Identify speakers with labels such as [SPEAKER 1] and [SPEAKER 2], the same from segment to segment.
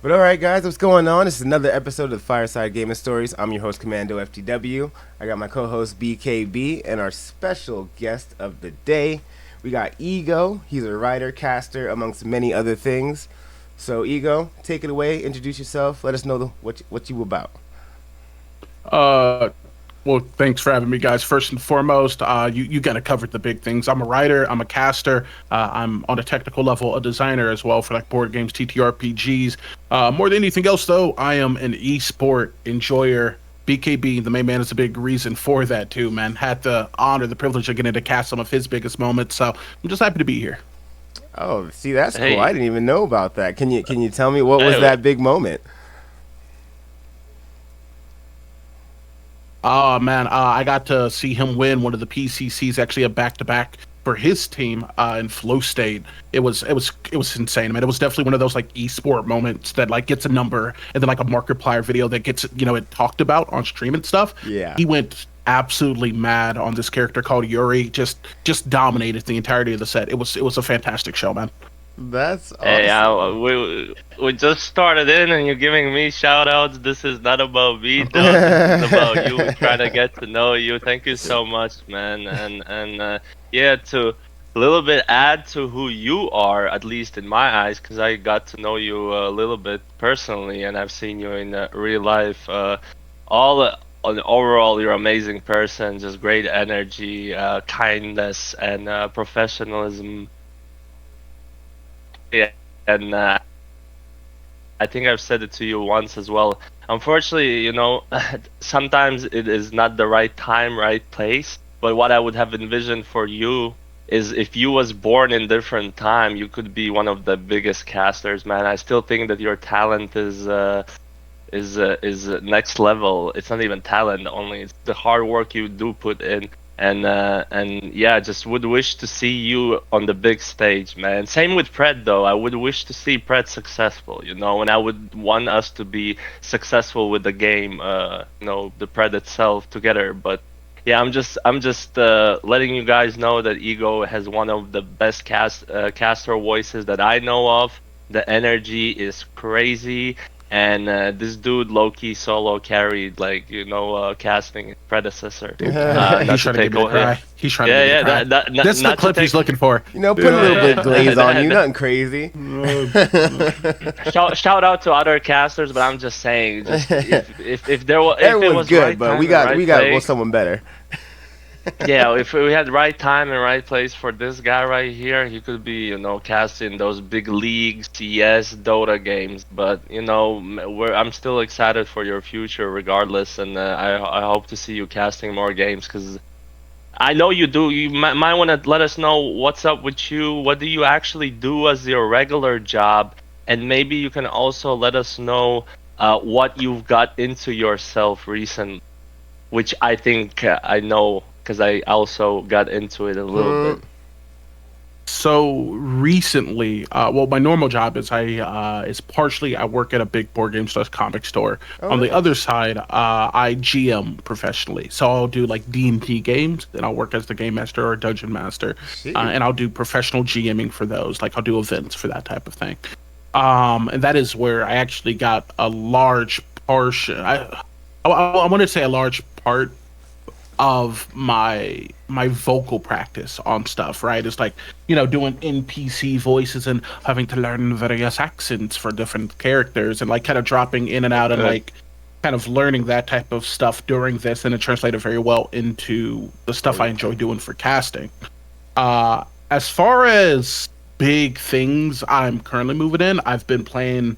[SPEAKER 1] But alright, guys, what's going on? This is another episode of Fireside Gamer Stories. I'm your host, Commando FTW. I got my co host, BKB, and our special guest of the day. We got Ego. He's a writer, caster, amongst many other things. So, Ego, take it away, introduce yourself, let us know what you about.
[SPEAKER 2] Uh, well, thanks for having me, guys. First and foremost, you kind of covered the big things. I'm a writer, I'm a caster, I'm on a technical level a designer as well for like board games, TTRPGs. More than anything else, though, I am an esport enjoyer. BKB, the main man, is a big reason for that too, man. Had the honor, the privilege of getting to cast some of his biggest moments, so I'm just happy to be here.
[SPEAKER 1] Oh, see, that's cool. I
[SPEAKER 3] Hey,
[SPEAKER 1] didn't even know about that. Can you tell me what was
[SPEAKER 3] hey,
[SPEAKER 1] that big moment?
[SPEAKER 2] Oh man, I got to see him win one of the PCCs, actually a back-to-back for his team in Flow State. It was insane. I mean, it was definitely one of those like esport moments that like gets a number and then like a Markiplier video that gets it talked about on stream and stuff.
[SPEAKER 1] Yeah.
[SPEAKER 2] He went absolutely mad on this character called Yuri. Just dominated the entirety of the set. It was a fantastic show, man.
[SPEAKER 1] That's
[SPEAKER 3] hey!
[SPEAKER 1] awesome.
[SPEAKER 3] We just started in, and you're giving me shout outs. This is not about me, though. This is about you. We're trying to get to know you. Thank you so much, man. And yeah, to a little bit add to who you are, at least in my eyes, because I got to know you a little bit personally, and I've seen you in real life. Overall, you're an amazing person. Just great energy, kindness, and professionalism. Yeah, and I think I've said it to you once as well. Unfortunately, sometimes it is not the right time, right place. But what I would have envisioned for you is if you was born in different time, you could be one of the biggest casters, man. I still think that your talent is next level. It's not even talent only; it's the hard work you do put in. And yeah, just would wish to see you on the big stage, man. Same with Pred though. I would wish to see Pred successful, and I would want us to be successful with the game, the Pred itself together. But yeah, I'm just letting you guys know that Ego has one of the best caster voices that I know of. The energy is crazy, and this dude Loki solo carried like casting his predecessor.
[SPEAKER 2] He's
[SPEAKER 3] Not to
[SPEAKER 2] trying to get
[SPEAKER 3] take
[SPEAKER 2] me to
[SPEAKER 3] over.
[SPEAKER 2] cry. He's trying to get
[SPEAKER 3] Yeah,
[SPEAKER 2] me to
[SPEAKER 3] yeah.
[SPEAKER 2] cry.
[SPEAKER 3] Not
[SPEAKER 2] That's the
[SPEAKER 3] not to
[SPEAKER 2] clip he's
[SPEAKER 3] take.
[SPEAKER 2] looking for.
[SPEAKER 1] Put a little bit of glaze on you,
[SPEAKER 3] That-
[SPEAKER 1] nothing crazy.
[SPEAKER 3] shout out to other casters, but I'm just saying, just if there was if it
[SPEAKER 1] Everyone's
[SPEAKER 3] was
[SPEAKER 1] good,
[SPEAKER 3] right
[SPEAKER 1] but
[SPEAKER 3] time
[SPEAKER 1] we
[SPEAKER 3] and
[SPEAKER 1] got
[SPEAKER 3] right
[SPEAKER 1] we got well,
[SPEAKER 3] place.
[SPEAKER 1] someone better.
[SPEAKER 3] Yeah, if we had right time and right place for this guy right here, he could be, cast in those big leagues, CS, Dota games. But I'm still excited for your future, regardless, and I hope to see you casting more games because I know you do. You might want to let us know what's up with you. What do you actually do as your regular job, and maybe you can also let us know what you've got into yourself recently, which I think I know because I also got into it a little
[SPEAKER 1] Hmm.
[SPEAKER 3] bit.
[SPEAKER 2] So recently, well, my normal job is partially I work at a big board game slash comic store.
[SPEAKER 1] Oh,
[SPEAKER 2] On the other
[SPEAKER 1] nice.
[SPEAKER 2] side, I GM professionally. So I'll do like D&D games, and I'll work as the game master or dungeon master,
[SPEAKER 1] Shit.
[SPEAKER 2] and I'll do professional GMing for those. Like I'll do events for that type of thing. And that is where I actually got a large portion. I want to say a large part of my vocal practice on stuff, right? It's like, doing NPC voices and having to learn various accents for different characters and like kind of dropping in and out and
[SPEAKER 3] Uh,
[SPEAKER 2] like kind of learning that type of stuff during this, and it translated very well into the stuff I enjoy doing for casting. As far as big things I'm currently moving in, I've been playing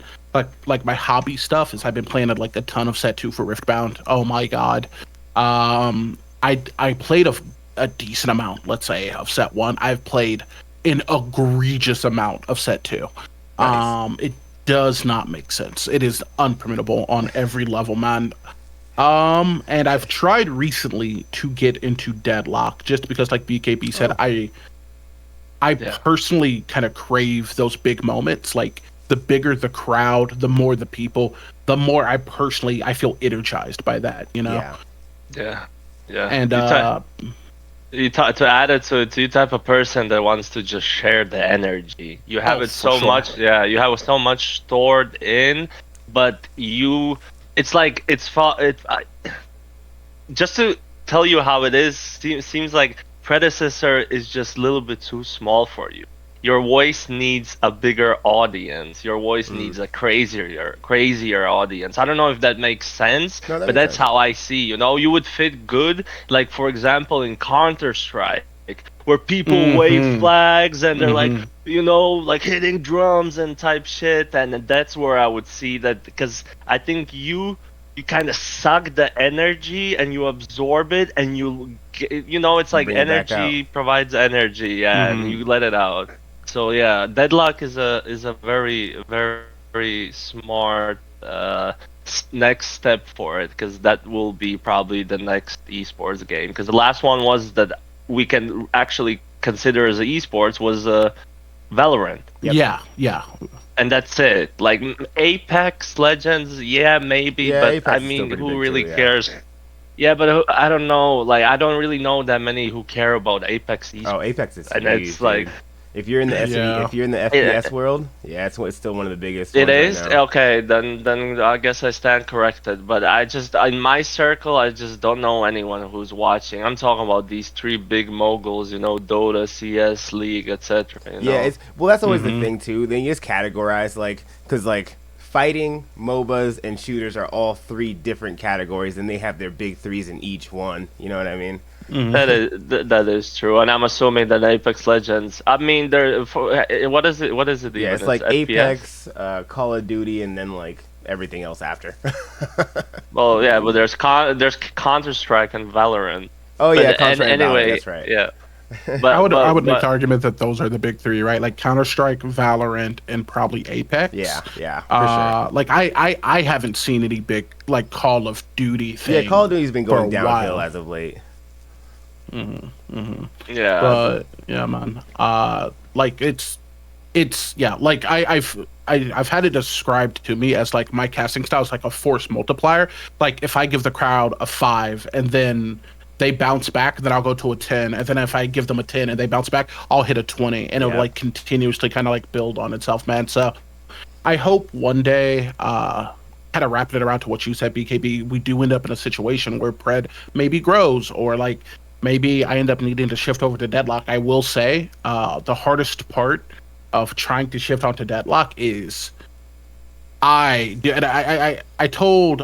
[SPEAKER 2] like my hobby stuff is I've been playing like a ton of set 2 for Riftbound. Oh my god. I played a decent amount, let's say, of set 1. I've played an egregious amount of set 2.
[SPEAKER 1] Nice.
[SPEAKER 2] It does not make sense. It is unpermittable on every level, man. And I've tried recently to get into Deadlock just because, like BKB said,
[SPEAKER 1] Oh,
[SPEAKER 2] I
[SPEAKER 3] yeah,
[SPEAKER 2] personally kind of crave those big moments. Like the bigger the crowd, the more the people, the more I feel energized by that.
[SPEAKER 1] yeah.
[SPEAKER 3] yeah, yeah.
[SPEAKER 2] And
[SPEAKER 3] You t- To add it to you type of person that wants to just share the energy. You have
[SPEAKER 2] Oh,
[SPEAKER 3] it
[SPEAKER 2] for
[SPEAKER 3] so
[SPEAKER 2] sure.
[SPEAKER 3] much, yeah. You have so much stored in, but it's like just to tell you how it is. Seems like predecessor is just a little bit too small for you. Your voice needs a bigger audience. Your voice needs a crazier audience. I don't know if that makes sense,
[SPEAKER 1] No, that
[SPEAKER 3] but
[SPEAKER 1] makes
[SPEAKER 3] that's
[SPEAKER 1] sense.
[SPEAKER 3] how I see. You would fit good, like for example, in Counter Strike, where people wave flags and they're like, like hitting drums and type shit, and that's where I would see that because I think you kind of suck the energy and you absorb it and it's like
[SPEAKER 1] Bring it back out.
[SPEAKER 3] energy provides energy, yeah, and you let it out. So yeah, Deadlock is a very smart next step for it, because that will be probably the next esports game, because the last one was that we can actually consider as esports was Valorant.
[SPEAKER 1] Yep.
[SPEAKER 2] Yeah.
[SPEAKER 3] And that's it. Like Apex Legends, yeah, maybe,
[SPEAKER 1] Yeah,
[SPEAKER 3] but
[SPEAKER 1] Apex
[SPEAKER 3] I
[SPEAKER 1] is still
[SPEAKER 3] mean,
[SPEAKER 1] pretty
[SPEAKER 3] who
[SPEAKER 1] big
[SPEAKER 3] really
[SPEAKER 1] too, yeah.
[SPEAKER 3] cares? Yeah, but I don't know. Like, I don't really know that many who care about Apex esports.
[SPEAKER 1] Oh, Apex is
[SPEAKER 3] And
[SPEAKER 1] huge,
[SPEAKER 3] it's like,
[SPEAKER 1] dude. If you're in the
[SPEAKER 2] Yeah.
[SPEAKER 1] if you're in the FPS world, yeah, it's still one of the biggest
[SPEAKER 3] it
[SPEAKER 1] ones right
[SPEAKER 3] is
[SPEAKER 1] now.
[SPEAKER 3] okay. Then I guess I stand corrected. But I just in my circle, I just don't know anyone who's watching. I'm talking about these three big moguls, Dota, CS, League, etc.
[SPEAKER 1] Yeah, that's always the thing too. Then you just categorize because fighting, MOBAs, and shooters are all three different categories, and they have their big threes in each one. You know what I mean?
[SPEAKER 3] That is true, and I'm assuming that Apex Legends. I mean, what is it? What is it?
[SPEAKER 1] Yeah,
[SPEAKER 3] Even?
[SPEAKER 1] it's like
[SPEAKER 3] FPS?
[SPEAKER 1] Apex, Call of Duty, and then like everything else after.
[SPEAKER 3] Well, yeah, but there's Counter Strike and Valorant.
[SPEAKER 1] Oh
[SPEAKER 3] But
[SPEAKER 1] yeah, Counter and Valorant.
[SPEAKER 3] anyway,
[SPEAKER 1] That's right.
[SPEAKER 3] yeah.
[SPEAKER 2] I would make
[SPEAKER 3] But
[SPEAKER 2] the argument that those are the big three, right? Like Counter Strike, Valorant, and probably Apex.
[SPEAKER 1] Yeah, for sure.
[SPEAKER 2] Like I haven't seen any big like Call of Duty thing.
[SPEAKER 1] Yeah, Call of Duty's been
[SPEAKER 2] for a
[SPEAKER 1] going downhill
[SPEAKER 2] while.
[SPEAKER 1] as of late.
[SPEAKER 3] yeah,
[SPEAKER 2] But yeah, man. Like it's yeah. Like I've had it described to me as like my casting style is like a force multiplier. Like if I give the crowd a 5 and then they bounce back, then I'll go to a 10, and then if I give them a 10 and they bounce back, I'll hit a 20, and it'll like continuously kind of like build on itself, man. So I hope one day, kind of wrapping it around to what you said, BKB, we do end up in a situation where Pred maybe grows, or like maybe I end up needing to shift over to Deadlock. I will say the hardest part of trying to shift onto Deadlock is I told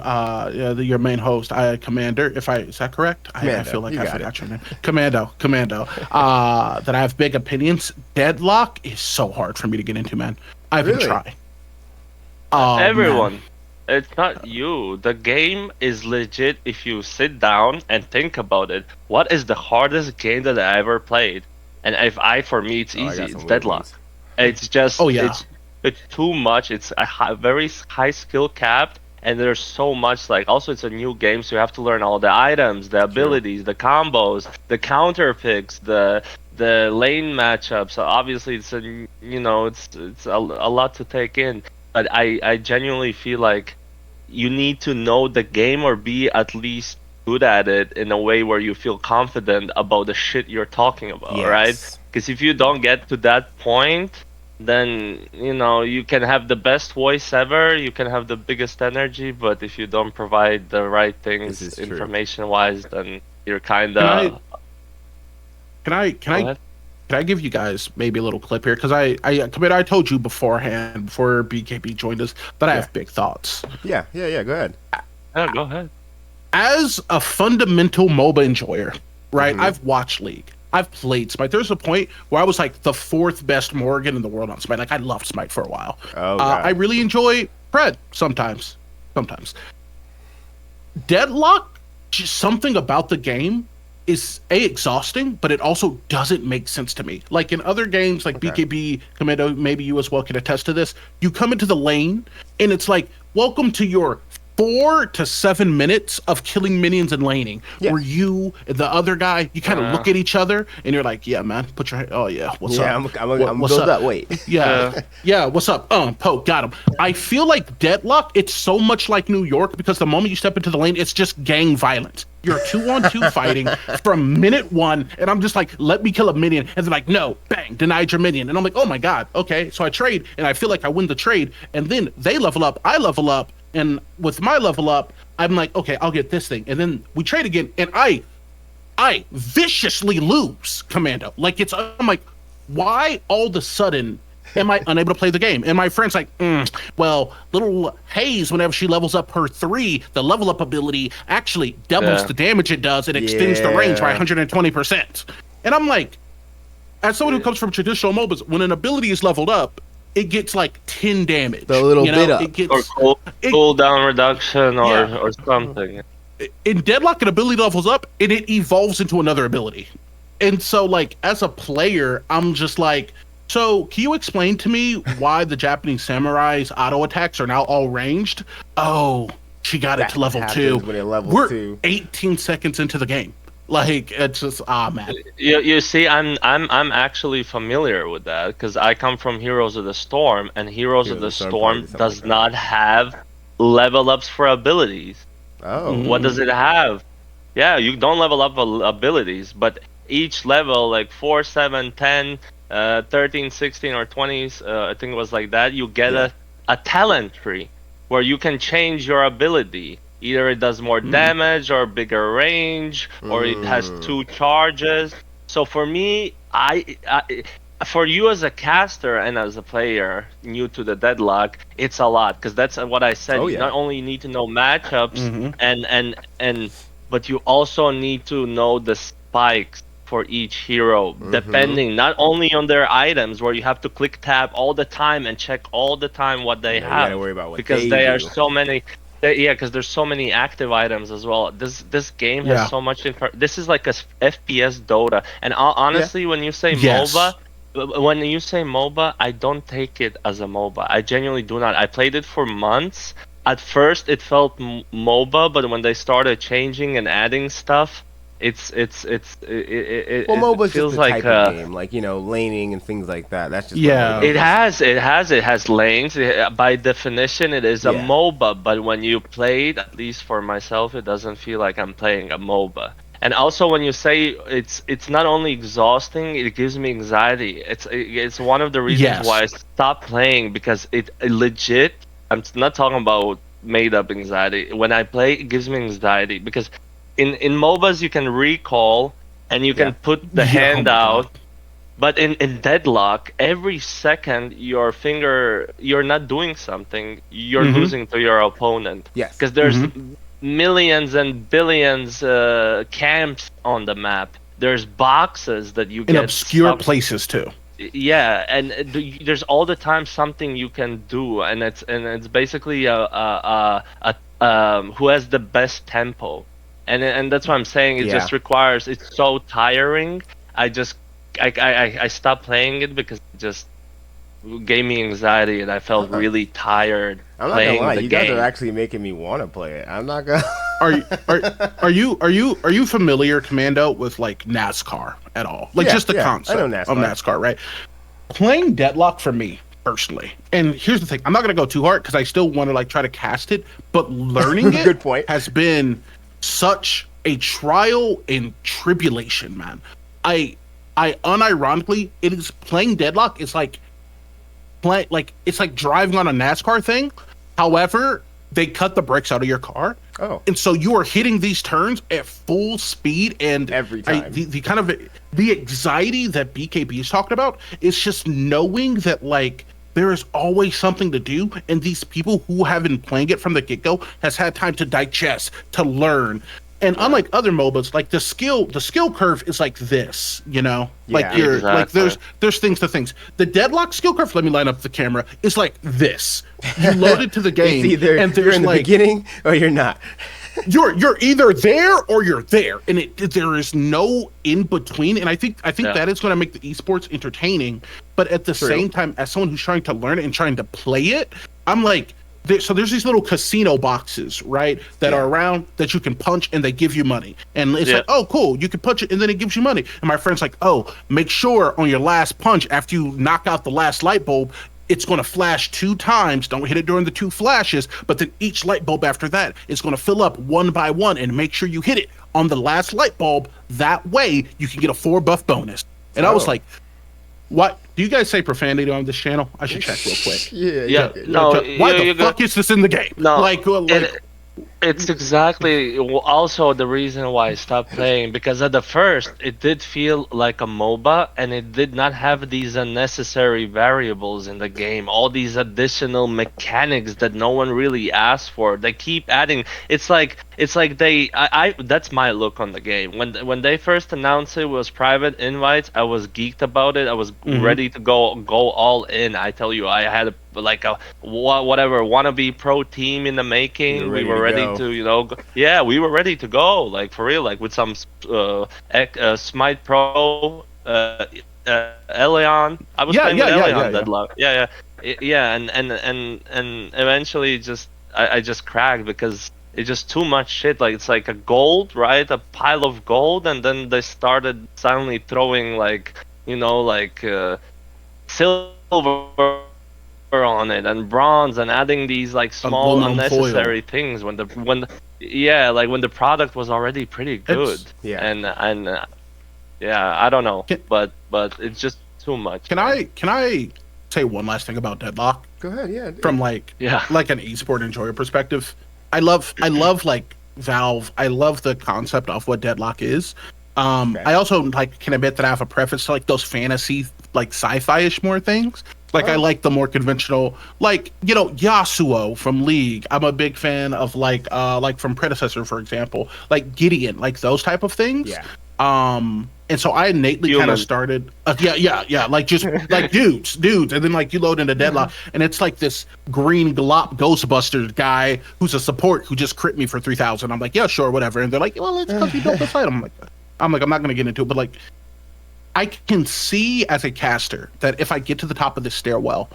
[SPEAKER 2] your main host, Commander, is that correct? I feel like I forgot your name. Commando, that I have big opinions. Deadlock is so hard for me to get into, man. I've been trying.
[SPEAKER 3] everyone.
[SPEAKER 2] Man.
[SPEAKER 3] It's not you. The game is legit if you sit down and think about it. What is the hardest game that I ever played? And for me, it's easy. It's Deadlock. It's just, it's too much. It's a very high skill capped, and there's so much, like, also it's a new game, so you have to learn all the items, the abilities, the combos, the counter picks, the lane matchups. So obviously it's it's a lot to take in. But I genuinely feel like you need to know the game, or be at least good at it in a way where you feel confident about the shit you're talking about, right? Because if you don't get to that point, then you can have the best voice ever, you can have the biggest energy, but if you don't provide the right things information wise, then you're kind of.
[SPEAKER 2] Can I give you guys maybe a little clip here? Because I told you beforehand, before BKB joined us, that I have big thoughts.
[SPEAKER 1] Yeah, go ahead.
[SPEAKER 3] Yeah, go ahead.
[SPEAKER 2] As a fundamental MOBA enjoyer, right? I've watched League. I've played Smite. There's a point where I was like the 4th best Morgan in the world on Smite. Like I loved Smite for a while. I really enjoy Pred sometimes. Deadlock, just something about the game is exhausting, but it also doesn't make sense to me. Like in other games, like BKB, Commando, maybe you as well can attest to this. You come into the lane, and it's like, welcome to your 4 to 7 minutes of killing minions and laning, where you, the other guy, you kind of look at each other and you're like, yeah, man, put your, oh yeah, what's up?
[SPEAKER 1] I'm build up. Wait,
[SPEAKER 2] yeah, what's up? Poke, got him. I feel like Deadlock, it's so much like New York because the moment you step into the lane, it's just gang violence. You're 2-on-2 fighting from minute 1, and I'm just like, let me kill a minion, and they're like, no, bang, denied your minion, and I'm like, oh my god, okay, so I trade, and I feel like I win the trade, and then they level up, I level up, and with my level up, I'm like, okay, I'll get this thing, and then we trade again, and I viciously lose, Commando. Like I'm like, why all of a sudden am I unable to play the game? And my friend's like, well, little Haze, whenever she levels up her 3, the level up ability actually doubles the damage it does and extends the range by 120%. And I'm like, as someone who comes from traditional MOBAs, when an ability is leveled up, it gets like 10 damage.
[SPEAKER 1] A little bit up.
[SPEAKER 3] It gets, or cooldown reduction or something.
[SPEAKER 2] In Deadlock, an ability levels up and it evolves into another ability. And so, like, as a player, I'm just like, so can you explain to me why the Japanese samurai's auto attacks are now all ranged? Oh, she got it to level 2. We're 18 seconds into the game. Like, it's just man.
[SPEAKER 3] You see, I'm actually familiar with that because I come from Heroes of the Storm, and Heroes of the Storm does not have level ups for abilities.
[SPEAKER 1] Oh,
[SPEAKER 3] what does it have? Yeah, you don't level up abilities, but each level, like 4, 7, 10, 13, 16, or 20s, I think it was like that, you get a talent tree where you can change your ability. Either it does more damage or bigger range, or it has 2 charges. So for me, for you as a caster and as a player new to the Deadlock, it's a lot, because that's what I said. You not only need to know matchups, but you also need to know the spikes for each hero, depending not only on their items, where you have to click tab all the time and check all the time what they have.
[SPEAKER 1] You gotta worry about what
[SPEAKER 3] because
[SPEAKER 1] they
[SPEAKER 3] are so many. Because there's so many active items as well. This game has so much. This is like a FPS Dota, and honestly, when you say MOBA, I don't take it as a MOBA. I genuinely do not. I played it for months. At first, it felt MOBA, but when they started changing and adding stuff, it
[SPEAKER 1] MOBA's
[SPEAKER 3] feels
[SPEAKER 1] just
[SPEAKER 3] like
[SPEAKER 1] type of game, like, you know, laning and things like that. That's just
[SPEAKER 3] it has lanes. By definition, it is a MOBA. But when you play it, at least for myself, it doesn't feel like I'm playing a MOBA. And also, when you say it's not only exhausting, it gives me anxiety. It's one of the reasons why I stopped playing, because it legit. I'm not talking about made up anxiety. When I play, it gives me anxiety because in MOBAs you can recall and you can put the hand out, but in Deadlock, every second you're not doing something, you're losing to your opponent.
[SPEAKER 1] Yes,
[SPEAKER 3] because there's millions and billions camps on the map. There's boxes that you get
[SPEAKER 2] in obscure places too.
[SPEAKER 3] Yeah, and there's all the time something you can do, and it's basically who has the best tempo. And that's what I'm saying. It just requires. It's so tiring. I stopped playing it because it just gave me anxiety, and I felt really tired.
[SPEAKER 1] I'm not gonna lie. You guys are actually making me want to play it. I'm not gonna.
[SPEAKER 2] Are you familiar, Commando, with like NASCAR at all? Like just the concept of NASCAR, right? Playing Deadlock for me personally, and here's the thing: I'm not gonna go too hard because I still want to like try to cast it, but learning it
[SPEAKER 1] Good point.
[SPEAKER 2] has been such a trial and tribulation, man. I unironically, it is playing Deadlock is like it's like driving on a NASCAR thing. However, they cut the brakes out of your car.
[SPEAKER 1] Oh.
[SPEAKER 2] And so you are hitting these turns at full speed, and
[SPEAKER 1] every time
[SPEAKER 2] the kind of the anxiety that BKB is talking about is just knowing that like there is always something to do, and these people who have been playing it from the get-go has had time to digest, to learn. And unlike other MOBAs, like the skill curve is like this, you know, like like there's things to things. The Deadlock skill curve, let me line up the camera, is like this. You load it to the game, and
[SPEAKER 1] you're in the beginning or you're not.
[SPEAKER 2] You're either there or you're there, and there is no in between. And I think that is going to make the esports entertaining. But at the same time, as someone who's trying to learn it and trying to play it, I'm like, So there's these little casino boxes, right, that are around that you can punch and they give you money. And it's like, oh, cool, you can punch it and then it gives you money. And my friend's like, oh, make sure on your last punch, after you knock out the last light bulb, it's going to flash 2 times. Don't hit it during the 2 flashes, but then each light bulb after that is going to fill up one by one, and make sure you hit it on the last light bulb. That way you can get a 4 buff bonus. And I was like, what? Do you guys say profanity on this channel? I should check real quick.
[SPEAKER 3] Yeah. No.
[SPEAKER 2] Why the fuck is this in the game?
[SPEAKER 3] No. It's exactly also the reason why I stopped playing, because at the first it did feel like a MOBA and it did not have these unnecessary variables in the game, all these additional mechanics that no one really asked for. They keep adding. It's like I that's my look on the game. When they first announced it was private invites, I was geeked about it. I was ready to go all in. I tell you, I had a whatever wannabe pro team in the making. We were ready to we were ready to go, like for real, like with some Smite Pro Elion. I was playing with Elion Deadlock. And eventually I just cracked because it's just too much shit. Like it's like a gold, right? A pile of gold, and then they started suddenly throwing silver on it and bronze and adding these like small unnecessary things when the product was already pretty good. I don't know, but it's just too much.
[SPEAKER 2] Can I say one last thing about Deadlock?
[SPEAKER 1] Go ahead. Yeah.
[SPEAKER 2] From like an esport enjoyer perspective, I love like Valve. I love the concept of what Deadlock is. I also like can admit that I have a preference to like those fantasy, like sci-fi-ish more things. Like I like the more conventional, like Yasuo from League. I'm a big fan of like from Predecessor, for example, like Gideon, like those type of things.
[SPEAKER 1] Yeah.
[SPEAKER 2] And so I innately kind of started, like just like dudes, and then like you load into Deadlock, and it's like this green glop Ghostbusters guy who's a support who just crit me for 3,000. I'm like, yeah, sure, whatever. And they're like, well, it's because you built this item. I'm like, I'm not gonna get into it, but like, I can see as a caster that if I get to the top of this stairwell,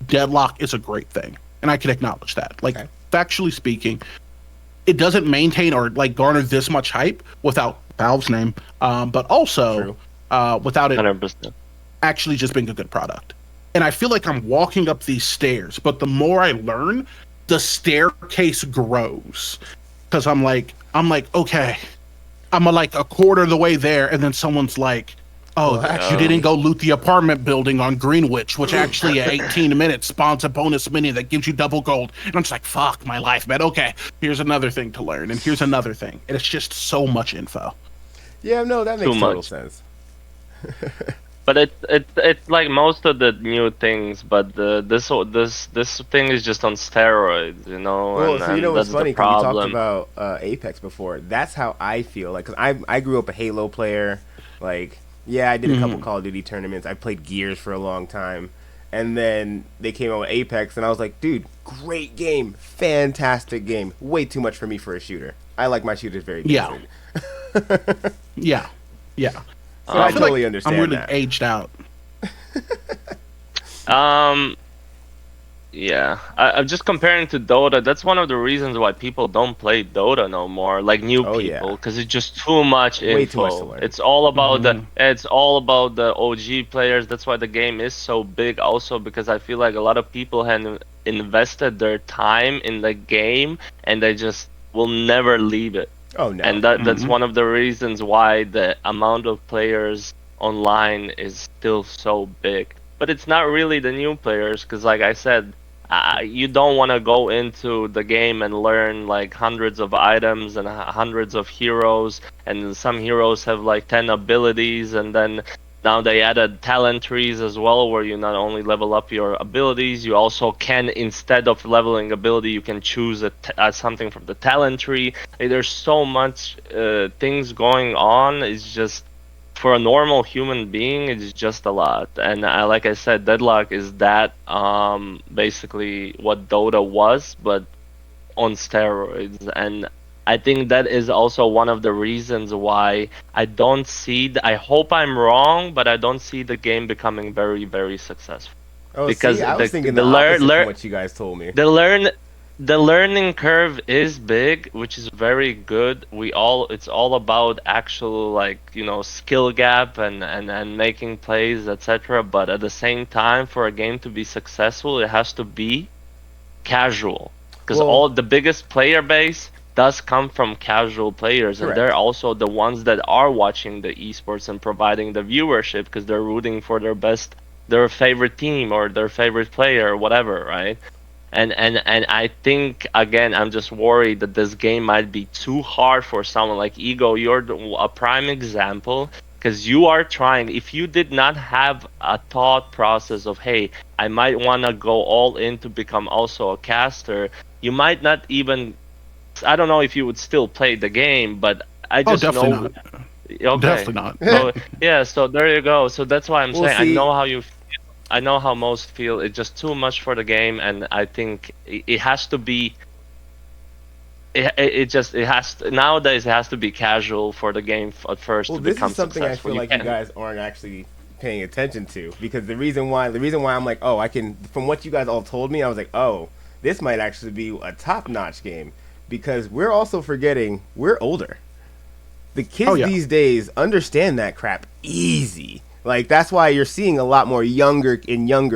[SPEAKER 2] Deadlock is a great thing, and I can acknowledge that. Like, factually speaking, it doesn't maintain or like garner this much hype without Valve's name, but also without it
[SPEAKER 3] 100%.
[SPEAKER 2] Actually just being a good product. And I feel like I'm walking up these stairs, but the more I learn, the staircase grows, because I'm like, okay, I'm like a quarter of the way there, and then someone's like, oh, you didn't go loot the apartment building on Greenwich, which actually at 18 minutes spawns a bonus mini that gives you double gold. And I'm just like, fuck my life, man. Okay, here's another thing to learn, and here's another thing. And it's just so much info.
[SPEAKER 1] Yeah, no, that makes total sense.
[SPEAKER 3] But it's like most of the new things, but this thing is just on steroids,
[SPEAKER 1] Well,
[SPEAKER 3] and,
[SPEAKER 1] so you know what's funny?
[SPEAKER 3] Because
[SPEAKER 1] we talked about Apex before. That's how I feel. Like, 'cause I grew up a Halo player. Like, yeah, I did a couple Call of Duty tournaments. I played Gears for a long time, and then they came out with Apex, and I was like, dude, great game, fantastic game. Way too much for me for a shooter. I like my shooters very different.
[SPEAKER 2] Yeah.
[SPEAKER 1] So I totally understand.
[SPEAKER 2] I'm really aged out.
[SPEAKER 3] Yeah, I'm just comparing to Dota. That's one of the reasons why people don't play Dota no more, like new people, because it's just too much info.
[SPEAKER 1] Way too much to learn.
[SPEAKER 3] It's all about the OG players. That's why the game is so big, also because I feel like a lot of people have invested their time in the game and they just will never leave it.
[SPEAKER 1] Oh no!
[SPEAKER 3] And that's one of the reasons why the amount of players online is still so big. But it's not really the new players, because like I said, you don't want to go into the game and learn like hundreds of items and hundreds of heroes, and some heroes have like 10 abilities, and then now they added talent trees as well, where you not only level up your abilities, you also can, instead of leveling ability, you can choose something from the talent tree. Like, there's so much things going on. It's just, for a normal human being, it's just a lot. And like I said, Deadlock is that basically what Dota was, but on steroids. And I think that is also one of the reasons why I don't see. I hope I'm wrong, but I don't see the game becoming very, very successful.
[SPEAKER 1] Oh, because I was thinking the opposite from what you guys told me.
[SPEAKER 3] the learning curve is big, which is very good. It's all about actual, like, skill gap and making plays, etc. But at the same time, for a game to be successful, it has to be casual, because
[SPEAKER 1] Well,
[SPEAKER 3] all the biggest player base does come from casual players, and
[SPEAKER 1] correct.
[SPEAKER 3] they're also the ones that are watching the esports and providing the viewership because they're rooting for their favorite team or their favorite player or whatever, right? And I think, again, I'm just worried that this game might be too hard for someone like Ego. You're a prime example, because you are trying. If you did not have a thought process of, hey, I might want to go all in to become also a caster, you might not even. I don't know if you would still play the game, but I
[SPEAKER 2] Oh,
[SPEAKER 3] just
[SPEAKER 2] definitely
[SPEAKER 3] know.
[SPEAKER 2] not.
[SPEAKER 3] Okay.
[SPEAKER 2] Definitely not.
[SPEAKER 3] So yeah, so there you go. So that's why I'm
[SPEAKER 1] Well,
[SPEAKER 3] saying I
[SPEAKER 1] see,
[SPEAKER 3] know how you. I know how most feel. It's just too much for the game, and I think it has to be. It has to, nowadays it has to be casual for the game at first
[SPEAKER 1] well,
[SPEAKER 3] to
[SPEAKER 1] this
[SPEAKER 3] become
[SPEAKER 1] is something I
[SPEAKER 3] successful.
[SPEAKER 1] feel like you guys aren't actually paying attention to, because the reason why I'm like, oh, I can, from what you guys all told me, I was like, oh, this might actually be a top-notch game, because we're also forgetting we're older. The kids
[SPEAKER 2] Oh, yeah.
[SPEAKER 1] these days understand that crap easy. Like, that's why you're seeing a lot more younger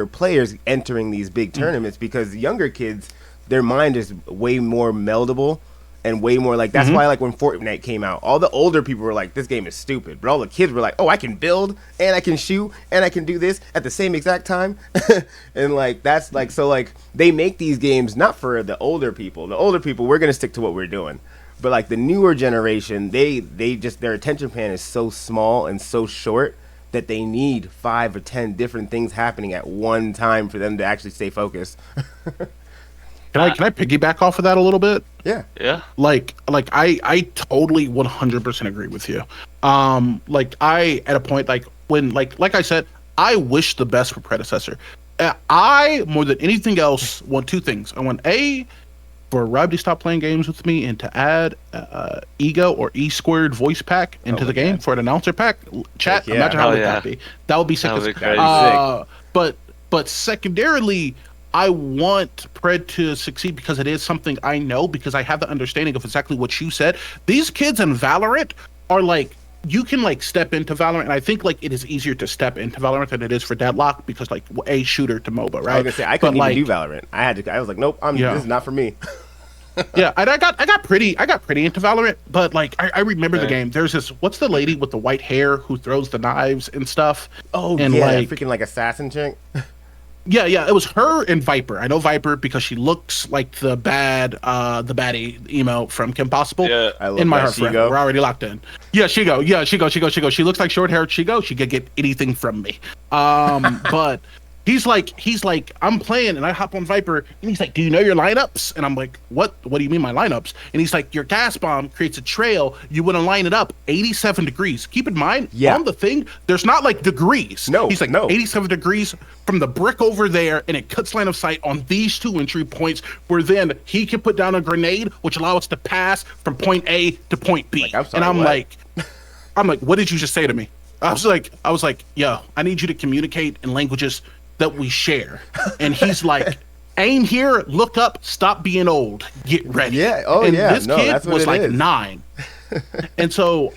[SPEAKER 1] players entering these big tournaments, because younger kids, their mind is way more meldable and way more like, that's why, like, when Fortnite came out, all the older people were like, this game is stupid, but all the kids were like, oh, I can build and I can shoot and I can do this at the same exact time. And like, that's like, so like, they make these games not for the older people. The older people, we're gonna stick to what we're doing. But like the newer generation, they just, their attention span is so small and so short that they need 5 or 10 different things happening at one time for them to actually stay focused.
[SPEAKER 2] Can I piggyback off of that a little bit?
[SPEAKER 1] Yeah.
[SPEAKER 3] Yeah.
[SPEAKER 2] Like I totally 100% agree with you. Like I, at a point, like when, like I said, I wish the best for predecessor. I, more than anything else, want two things. I want for Rob to stop playing games with me and to add Ego or E Squared voice pack into the game for an announcer pack. Chat,
[SPEAKER 1] yeah.
[SPEAKER 2] imagine how
[SPEAKER 3] Oh,
[SPEAKER 2] would
[SPEAKER 3] yeah.
[SPEAKER 2] that be? That would be sick.
[SPEAKER 3] That would be
[SPEAKER 2] as-
[SPEAKER 3] crazy.
[SPEAKER 2] But secondarily, I want Pred to succeed because it is something I know, because I have the understanding of exactly what you said. These kids in Valorant are like, you can like step into Valorant, and I think like it is easier to step into Valorant than it is for Deadlock, because like a shooter to MOBA, right?
[SPEAKER 1] I was gonna say, I couldn't
[SPEAKER 2] But,
[SPEAKER 1] even do Valorant. I was like, nope,
[SPEAKER 2] Yeah.
[SPEAKER 1] this is not for me.
[SPEAKER 2] Yeah, and I got pretty into Valorant, but like I remember the
[SPEAKER 3] Okay.
[SPEAKER 2] game. There's this, what's the lady with the white hair who throws the knives and stuff?
[SPEAKER 1] Oh,
[SPEAKER 2] and
[SPEAKER 1] yeah,
[SPEAKER 2] like
[SPEAKER 1] that freaking like assassin chick.
[SPEAKER 2] yeah, it was her and Viper. I know Viper because she looks like the baddie emo from Kim Possible.
[SPEAKER 3] Yeah.
[SPEAKER 1] I love
[SPEAKER 2] In my
[SPEAKER 1] that.
[SPEAKER 2] heart, forever. We're already locked in. Yeah, she go. She looks like short hair. She could get anything from me. But he's like, I'm playing, and I hop on Viper, and he's like, do you know your lineups? And I'm like, what do you mean my lineups? And he's like, your gas bomb creates a trail. You want to line it up 87 degrees. Keep in mind,
[SPEAKER 1] Yeah.
[SPEAKER 2] on the thing, there's not like degrees.
[SPEAKER 1] No,
[SPEAKER 2] He's like,
[SPEAKER 1] no.
[SPEAKER 2] 87 degrees from the brick over there, and it cuts line of sight on these two entry points, where then he can put down a grenade, which allows us to pass from point A to point B.
[SPEAKER 1] Like, I'm sorry,
[SPEAKER 2] and I'm
[SPEAKER 1] what?
[SPEAKER 2] like, what did you just say to me? I was like, yo, I need you to communicate in languages that we share. And he's like, aim here, look up, stop being old, get ready.
[SPEAKER 1] Yeah, oh,
[SPEAKER 2] and
[SPEAKER 1] yeah,
[SPEAKER 2] this
[SPEAKER 1] no,
[SPEAKER 2] kid
[SPEAKER 1] that's what
[SPEAKER 2] was
[SPEAKER 1] it
[SPEAKER 2] like
[SPEAKER 1] is.
[SPEAKER 2] 9. And so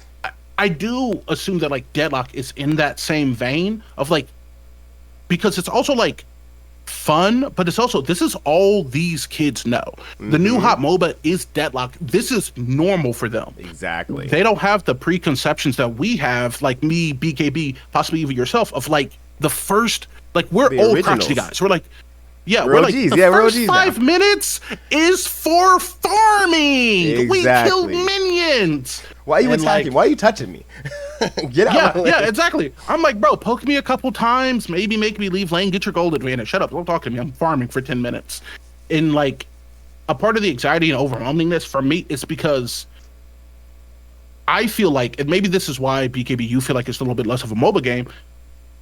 [SPEAKER 2] I do assume that like Deadlock is in that same vein of like, because it's also like fun, but it's also, this is all these kids know. The new hot MOBA is Deadlock. This is normal for them.
[SPEAKER 1] Exactly.
[SPEAKER 2] They don't have the preconceptions that we have, like me, BKB, possibly even yourself, of like the first, like we're
[SPEAKER 1] The
[SPEAKER 2] old
[SPEAKER 1] originals.
[SPEAKER 2] crotchety guys. We're like, yeah,
[SPEAKER 1] We're
[SPEAKER 2] we're like,
[SPEAKER 1] OGs.
[SPEAKER 2] the
[SPEAKER 1] Yeah, we're
[SPEAKER 2] first
[SPEAKER 1] OGs
[SPEAKER 2] 5
[SPEAKER 1] now.
[SPEAKER 2] minutes is for farming. We killed
[SPEAKER 1] Exactly.
[SPEAKER 2] minions.
[SPEAKER 1] Why are you
[SPEAKER 2] And,
[SPEAKER 1] attacking?
[SPEAKER 2] like,
[SPEAKER 1] Why are you touching me? Get out.
[SPEAKER 2] yeah, exactly. I'm like, bro, poke me a couple times, maybe make me leave lane, get your gold advantage. Shut up, don't talk to me. I'm farming for 10 minutes. And like, a part of the anxiety and overwhelmingness for me is because I feel like, and maybe this is why BKB, you feel like it's a little bit less of a MOBA game.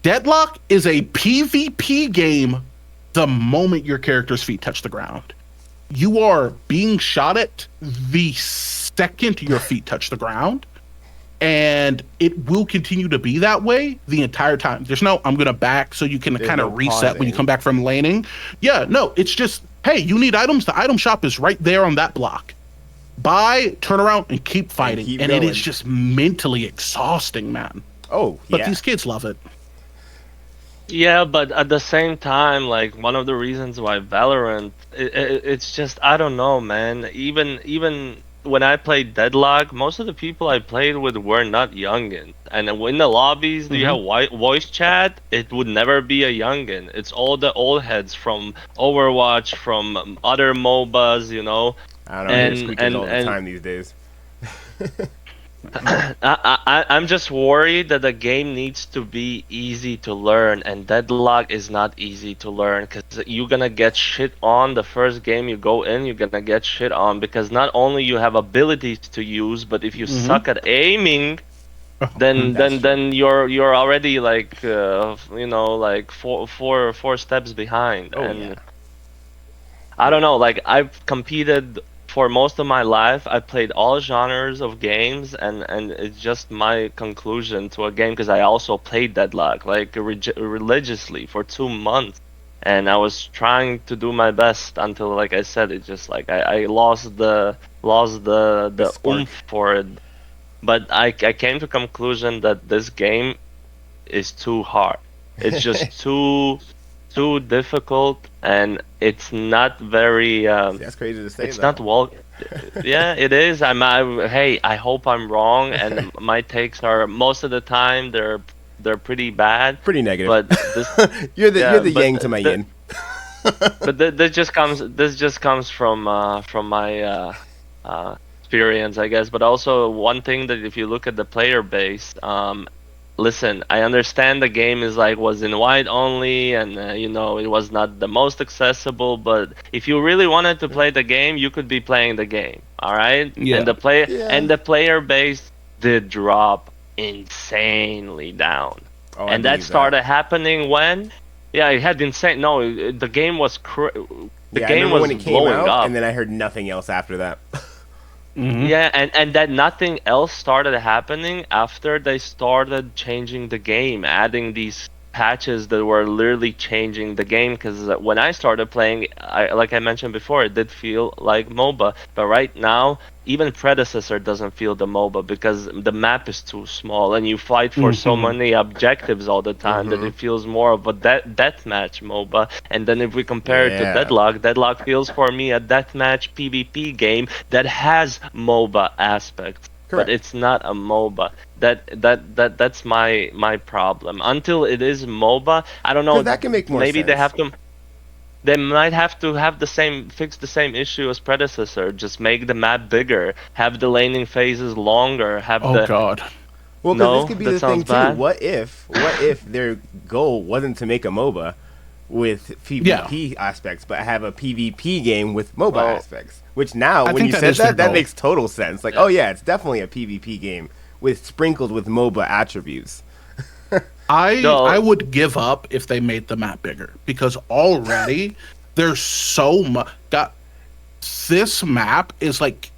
[SPEAKER 2] Deadlock is a PvP game the moment your character's feet touch the ground. You are being shot at the second your feet touch the ground. And it will continue to be that way the entire time. There's no, I'm going to back so you can
[SPEAKER 1] There's
[SPEAKER 2] kind of
[SPEAKER 1] no
[SPEAKER 2] reset when you
[SPEAKER 1] pausing.
[SPEAKER 2] come back from laning. Yeah, no, it's just Hey, you need items? The item shop is right there on that block. Buy, turn around, and keep fighting.
[SPEAKER 1] keep
[SPEAKER 2] And
[SPEAKER 1] going.
[SPEAKER 2] it is just mentally exhausting, man.
[SPEAKER 1] Oh,
[SPEAKER 2] But
[SPEAKER 1] yeah.
[SPEAKER 2] these kids love it.
[SPEAKER 3] Yeah, but at the same time, like one of the reasons why Valorant, it's just I don't know, man. Even when I played Deadlock, most of the people I played with were not youngins. And then in the lobbies, you have voice chat. It would never be a youngin. It's all the old heads from Overwatch, from other MOBAs, you know.
[SPEAKER 1] I don't know. I hear squeakers all the time these days.
[SPEAKER 3] I'm just worried that the game needs to be easy to learn, and Deadlock is not easy to learn because you're gonna get shit on the first game you go in. You're gonna get shit on because not only you have abilities to use, but if you suck at aiming, then you're already like like four steps behind.
[SPEAKER 1] Oh,
[SPEAKER 3] and
[SPEAKER 1] yeah.
[SPEAKER 3] I don't know, like I've competed for most of my life. I played all genres of games, and it's just my conclusion to a game because I also played Deadlock like religiously for 2 months, and I was trying to do my best until, like I said, it just like I lost the
[SPEAKER 1] spark.
[SPEAKER 3] oomph for it. But I came to conclusion that this game is too hard. It's just too difficult, and it's not very
[SPEAKER 1] That's crazy to say.
[SPEAKER 3] it's
[SPEAKER 1] though.
[SPEAKER 3] not well. Yeah, it is. Hey, I hope I'm wrong, and my takes are most of the time they're pretty bad.
[SPEAKER 1] Pretty negative.
[SPEAKER 3] But this,
[SPEAKER 1] you're the
[SPEAKER 3] yeah, but
[SPEAKER 1] yang to my yin.
[SPEAKER 3] but this just comes from my experience, I guess. But also one thing that if you look at the player base, listen, I understand the game was in white only, and it was not the most accessible. But if you really wanted to play the game, you could be playing the game. All right,
[SPEAKER 2] Yeah.
[SPEAKER 3] and the player base did drop insanely down,
[SPEAKER 1] Oh, I
[SPEAKER 3] and that
[SPEAKER 1] believe
[SPEAKER 3] started happening when, yeah, it had insane. No, the game was the
[SPEAKER 1] I
[SPEAKER 3] game
[SPEAKER 1] remember
[SPEAKER 3] was
[SPEAKER 1] when it came
[SPEAKER 3] blowing
[SPEAKER 1] out,
[SPEAKER 3] up.
[SPEAKER 1] and then I heard nothing else after that.
[SPEAKER 3] Yeah, and that nothing else started happening after they started changing the game, adding these patches that were literally changing the game. Because when I started playing, like I mentioned before, it did feel like MOBA. But right now, even predecessor doesn't feel the MOBA because the map is too small, and you fight for so many objectives all the time that it feels more of a deathmatch MOBA. And then if we compare it to
[SPEAKER 1] Yeah.
[SPEAKER 3] Deadlock feels for me a deathmatch PvP game that has MOBA aspects.
[SPEAKER 1] Correct.
[SPEAKER 3] But it's not a MOBA. That's my problem. Until it is MOBA, I don't know.
[SPEAKER 1] 'Cause that can make more
[SPEAKER 3] maybe they
[SPEAKER 1] sense.
[SPEAKER 3] have to. They might have to have fix the same issue as predecessor. Just make the map bigger, have the laning phases longer, have
[SPEAKER 2] Oh
[SPEAKER 3] the
[SPEAKER 2] God.
[SPEAKER 1] Well, because
[SPEAKER 3] No,
[SPEAKER 1] this could be
[SPEAKER 3] that
[SPEAKER 1] the thing
[SPEAKER 3] sounds
[SPEAKER 1] too.
[SPEAKER 3] bad.
[SPEAKER 1] What if their goal wasn't to make a MOBA with PvP aspects, but have a PvP game with MOBA
[SPEAKER 3] Well,
[SPEAKER 1] aspects? Which now,
[SPEAKER 2] I
[SPEAKER 1] when
[SPEAKER 2] think
[SPEAKER 1] you
[SPEAKER 2] that
[SPEAKER 1] said
[SPEAKER 2] is their
[SPEAKER 1] that, that
[SPEAKER 2] goal.
[SPEAKER 1] makes total sense. Like, oh yeah, it's definitely a PvP game with sprinkled with MOBA attributes.
[SPEAKER 3] No.
[SPEAKER 2] I would give up if they made the map bigger because already there's so much. This map is like.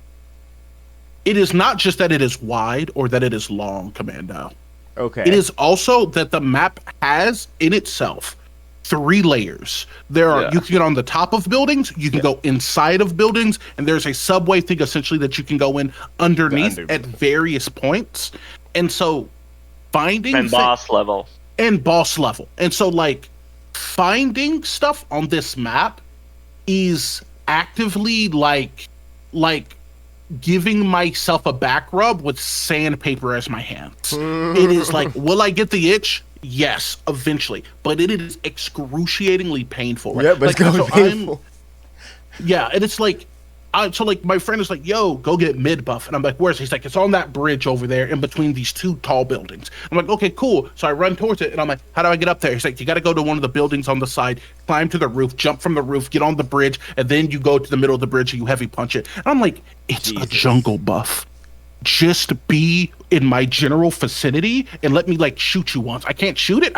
[SPEAKER 2] It is not just that it is wide or that it is long, Commando.
[SPEAKER 1] Okay.
[SPEAKER 2] It is also that the map has in itself 3 layers. There are
[SPEAKER 3] Yeah.
[SPEAKER 2] you can get on the top of buildings, you can go inside of buildings, and there's a subway thing essentially that you can go in underneath at various points. And so finding
[SPEAKER 3] and boss level.
[SPEAKER 2] and boss level. And so like finding stuff on this map is actively like giving myself a back rub with sandpaper as my hands. It is like, will I get the itch? Yes, eventually. But it is excruciatingly painful. Right?
[SPEAKER 1] Yeah, but it's gonna be painful.
[SPEAKER 2] Yeah, and it's like, so like my friend is like, yo, go get mid buff. And I'm like, where's he? He's like, it's on that bridge over there in between these 2 tall buildings. I'm like, okay, cool. So I run towards it and I'm like, how do I get up there? He's like, you got to go to one of the buildings on the side, climb to the roof, jump from the roof, get on the bridge, and then you go to the middle of the bridge and you heavy punch it. And I'm like, it's a jungle buff. Just be in my general vicinity and let me like shoot you once. I can't shoot it.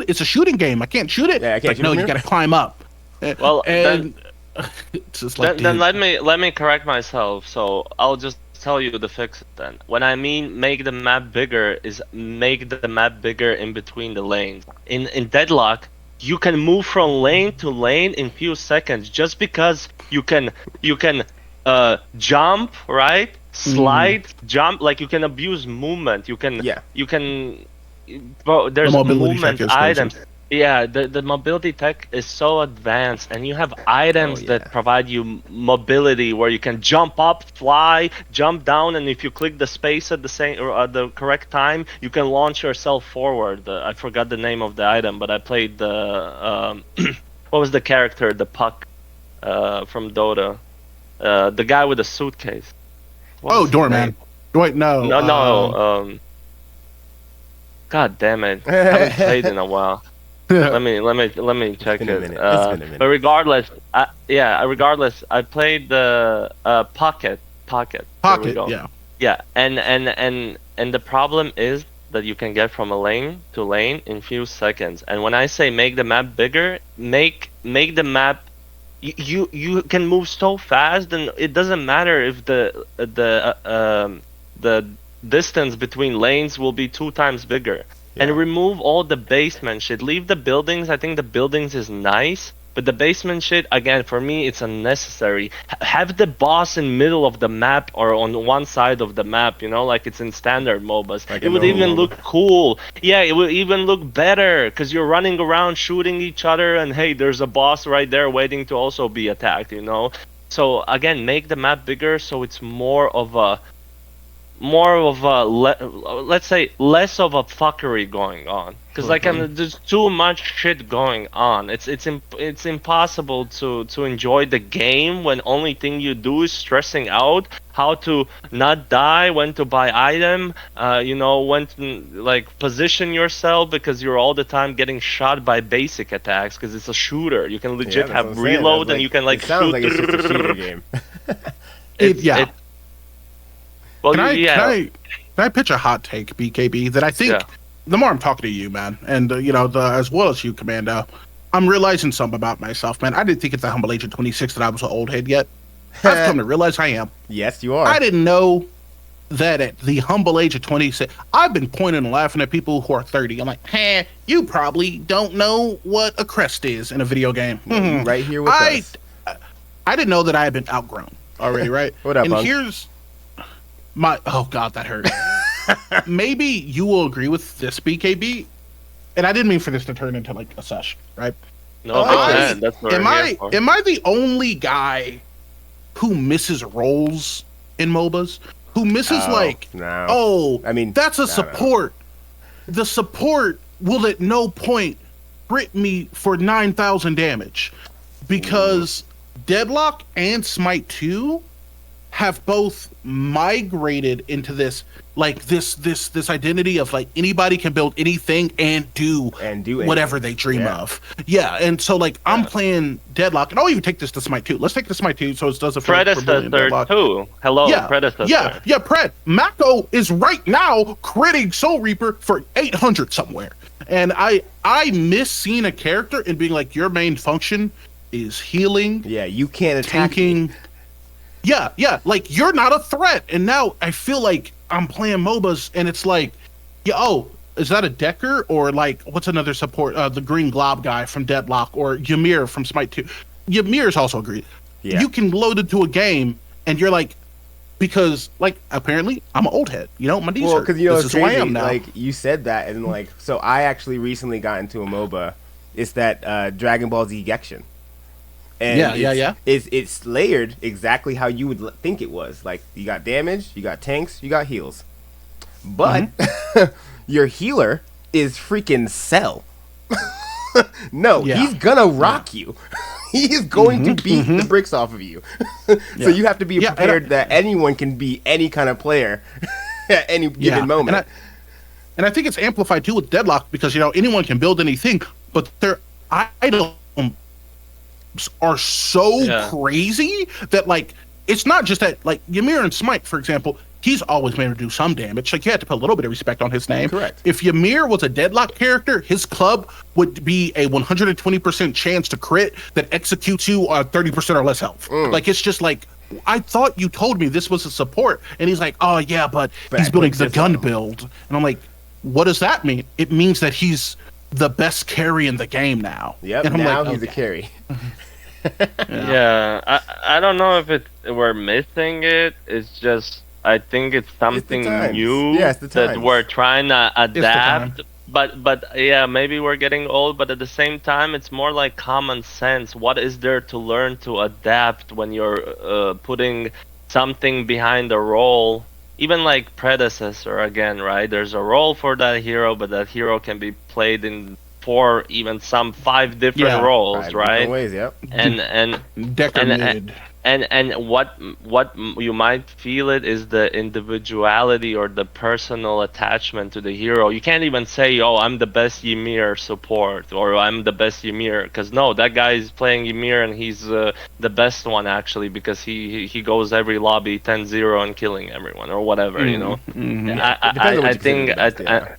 [SPEAKER 2] It's a shooting game. I can't shoot it.
[SPEAKER 1] Yeah, I can't
[SPEAKER 2] Like,
[SPEAKER 1] shoot
[SPEAKER 2] no,
[SPEAKER 1] from
[SPEAKER 2] you
[SPEAKER 1] here.
[SPEAKER 2] got to climb up.
[SPEAKER 3] Well,
[SPEAKER 2] and it's just like,
[SPEAKER 3] then
[SPEAKER 2] dude.
[SPEAKER 3] let me correct myself. So I'll just tell you the fix then. When I mean make the map bigger is make the map bigger in between the lanes. In Deadlock, you can move from lane to lane in few seconds just because you can jump, right? Slide, jump, like you can abuse movement. Bro,
[SPEAKER 2] The
[SPEAKER 3] there's
[SPEAKER 2] mobility
[SPEAKER 3] movement
[SPEAKER 2] tech is crazy.
[SPEAKER 3] items. Yeah, the mobility tech is so advanced, and you have items
[SPEAKER 1] yeah.
[SPEAKER 3] that provide you mobility where you can jump up, fly, jump down, and if you click the space at the same or at the correct time, you can launch yourself forward. I forgot the name of the item, but I played the what was the character, the puck from Dota, the guy with the suitcase. What was his
[SPEAKER 2] Doorman.
[SPEAKER 3] name?
[SPEAKER 2] Wait, no.
[SPEAKER 3] No. God damn it! I haven't played in a while. Let me check
[SPEAKER 1] been a
[SPEAKER 3] it.
[SPEAKER 1] minute. It's been a minute.
[SPEAKER 3] But regardless, I played the Pocket. There we go.
[SPEAKER 2] Yeah.
[SPEAKER 3] Yeah, and the problem is that you can get from a lane to lane in few seconds. And when I say make the map bigger, make the map. You can move so fast, and it doesn't matter if the distance between lanes will be 2 times bigger.
[SPEAKER 1] Yeah.
[SPEAKER 3] And remove all the basement shit. Leave the buildings. I think the buildings is nice, but the basement shit, again, for me, it's unnecessary. Have the boss in middle of the map or on one side of the map, like it's in standard MOBAs.
[SPEAKER 1] Like
[SPEAKER 3] it would even
[SPEAKER 1] MOBA.
[SPEAKER 3] look cool. Yeah, it would even look better because you're running around shooting each other, and hey, there's a boss right there waiting to also be attacked. So again, make the map bigger so it's more of a let's say less of a fuckery going on, because there's too much shit going on. It's impossible to enjoy the game when only thing you do is stressing out how to not die, when to buy item, when to position yourself, because you're all the time getting shot by basic attacks because it's a shooter. You can legit
[SPEAKER 1] that's
[SPEAKER 3] have
[SPEAKER 1] what I'm saying.
[SPEAKER 3] reload and you can
[SPEAKER 1] it sounds
[SPEAKER 3] shoot.
[SPEAKER 1] like it's just a shooter game.
[SPEAKER 3] Well,
[SPEAKER 2] Can I pitch a hot take, BKB, that I think the more I'm talking to you, man, and as well as you, Commando, I'm realizing something about myself, man. I didn't think at the humble age of 26 that I was an old head yet. I've come to realize I am.
[SPEAKER 1] Yes, you are.
[SPEAKER 2] I didn't know that at the humble age of 26, I've been pointing and laughing at people who are 30. I'm like, hey, you probably don't know what a crest is in a video game.
[SPEAKER 1] Right here with us.
[SPEAKER 2] I didn't know that I had been outgrown already, right?
[SPEAKER 1] What up,
[SPEAKER 2] and
[SPEAKER 1] Bunk?
[SPEAKER 2] here's oh god, that hurt. Maybe you will agree with this, BKB, and I didn't mean for this to turn into a sesh, right?
[SPEAKER 3] No, that's what
[SPEAKER 2] am I the only guy who misses roles in MOBAs? Who misses
[SPEAKER 1] no. I mean,
[SPEAKER 2] that's a support. The support will at no point crit me for 9,000 damage, because Deadlock and Smite 2 have both migrated into this this identity of anybody can build anything and do whatever they dream of. Yeah, and so I'm playing Deadlock, and I'll even take this to Smite 2. Let's take the Smite 2 so it doesn't feel
[SPEAKER 3] Predecessor too. Hello, Predecessor.
[SPEAKER 2] Yeah, Pred. Mako is right now critting Soul Reaper for 800 somewhere. And I miss seeing a character and being like, your main function is healing.
[SPEAKER 1] Yeah, you can't attack
[SPEAKER 2] tanking.
[SPEAKER 1] me.
[SPEAKER 2] Yeah, you're not a threat. And now I feel like I'm playing MOBAs, and it's like, is that a Decker? Or what's another support? The green glob guy from Deadlock, or Ymir from Smite 2. Ymir's also great.
[SPEAKER 1] Yeah.
[SPEAKER 2] You can load into a game, and you're like, because apparently I'm an old head. My knees hurt.
[SPEAKER 1] Because
[SPEAKER 2] this
[SPEAKER 1] it's
[SPEAKER 2] is who I
[SPEAKER 1] crazy.
[SPEAKER 2] am now.
[SPEAKER 1] You said that, and so I actually recently got into a MOBA. It's that Dragon Ball Z Gekshin. And it's layered exactly how you would think it was. You got damage, you got tanks, you got heals. But your healer is freaking Cell. He's gonna rock you. He is going to beat the bricks off of you. So you have to be prepared that anyone can be any kind of player at any given moment.
[SPEAKER 2] And I think it's amplified too with Deadlock, because anyone can build anything, but their items are so crazy that it's not just that Ymir and Smite, for example, he's always been able to do some damage. You had to put a little bit of respect on his name.
[SPEAKER 1] Correct.
[SPEAKER 2] If Ymir was a Deadlock character, his club would be a 120% chance to crit that executes you on 30% or less health. It's just I thought you told me this was a support. And he's like, oh yeah, but he's building the gun build. And I'm like, what does that mean? It means that he's the best carry in the game now.
[SPEAKER 1] Yep.
[SPEAKER 2] And I'm
[SPEAKER 1] Now
[SPEAKER 2] like,
[SPEAKER 1] he's a carry.
[SPEAKER 3] Yeah, I don't know if we're missing it. It's just I think it's something
[SPEAKER 1] times.
[SPEAKER 3] new
[SPEAKER 1] Yeah, it's the
[SPEAKER 3] that
[SPEAKER 1] times.
[SPEAKER 3] we're trying to
[SPEAKER 2] It's the
[SPEAKER 3] adapt.
[SPEAKER 2] time.
[SPEAKER 3] But yeah, maybe we're getting old, but at the same time, it's more like common sense. What is there to learn to adapt when you're putting something behind a role? Even like predecessor again, right? There's a role for that hero, but that hero can be played in 4, even some 5 different
[SPEAKER 2] Yeah.
[SPEAKER 3] roles,
[SPEAKER 1] 5
[SPEAKER 3] right?
[SPEAKER 1] different ways. Yep.
[SPEAKER 3] And
[SPEAKER 2] Mid.
[SPEAKER 3] and what you might feel it is the individuality or the personal attachment to the hero. You can't even say, "Oh, I'm the best Ymir support" or "I'm the best Ymir," because no, that guy is playing Ymir and he's the best one actually because he goes every lobby 10-0 and killing everyone or whatever, you know.
[SPEAKER 2] Mhm.
[SPEAKER 1] It depends on what
[SPEAKER 3] I
[SPEAKER 1] you consider
[SPEAKER 3] think
[SPEAKER 1] the best,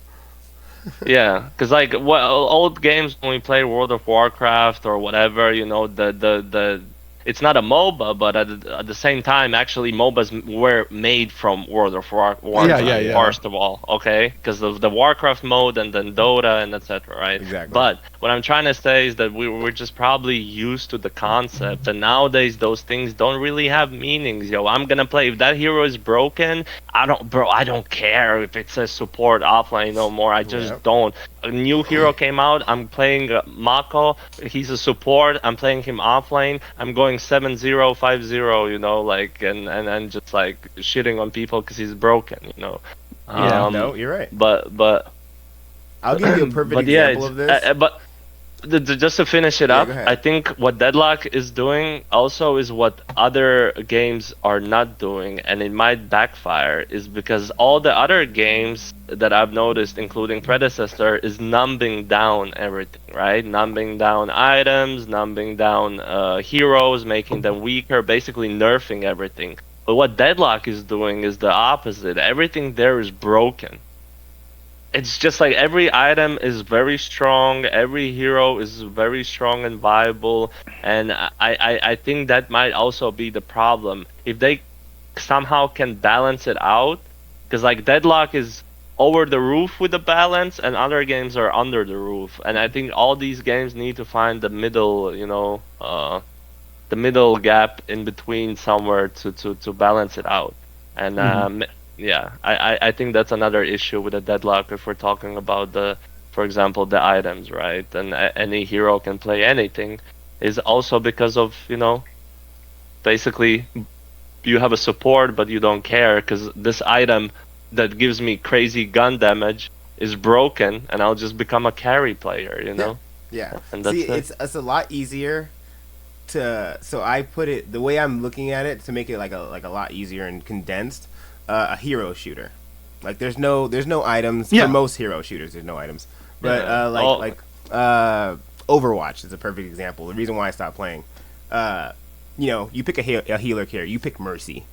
[SPEAKER 3] yeah, because like old games when we play World of Warcraft or whatever, you know, the it's not a MOBA, but at the same time, actually, MOBAs were made from World of Warcraft.
[SPEAKER 2] Yeah.
[SPEAKER 3] First of all, okay, because of the Warcraft mode and then Dota and etc. Right?
[SPEAKER 1] Exactly.
[SPEAKER 3] But what I'm trying to say is that we're just probably used to the concept, and nowadays those things don't really have meanings. Yo, I'm gonna play if that hero is broken. I don't care if it says support offline no more. I just don't. A new hero came out. I'm playing Mako. He's a support. I'm playing him offlane. I'm going 7-0, 5-0. You know, like and just like shitting on people because he's broken. You know.
[SPEAKER 1] Yeah. No, you're right.
[SPEAKER 3] But
[SPEAKER 1] I'll give you a perfect example of this.
[SPEAKER 3] but just to finish it up,
[SPEAKER 1] go ahead.
[SPEAKER 3] I think what Deadlock is doing also is what other games are not doing, and it might backfire, is because all the other games that I've noticed, including predecessor, is numbing down everything, right? Numbing down items, numbing down heroes, making them weaker, basically nerfing everything. But what Deadlock is doing is the opposite. Everything there is broken. It's just like every item is very strong, every hero is very strong and viable, and I think that might also be the problem. If they somehow can balance it out, because like Deadlock is over the roof with the balance, and other games are under the roof, and I think all these games need to find the middle, you know, the middle gap in between somewhere to balance it out, and yeah, I think that's another issue with the Deadlock if we're talking about for example, the items, right? And any hero can play anything, is also because of, you know, basically you have a support but you don't care because this item that gives me crazy gun damage is broken and I'll just become a carry player, you know?
[SPEAKER 1] Yeah.
[SPEAKER 3] And that's
[SPEAKER 1] See, it's a lot easier so I put it the way I'm looking at it to make it like a lot easier and condensed. A hero shooter, like there's no items for most hero shooters. There's no items, but Overwatch is a perfect example. The reason why I stopped playing, you know, you pick a healer carry, you pick Mercy,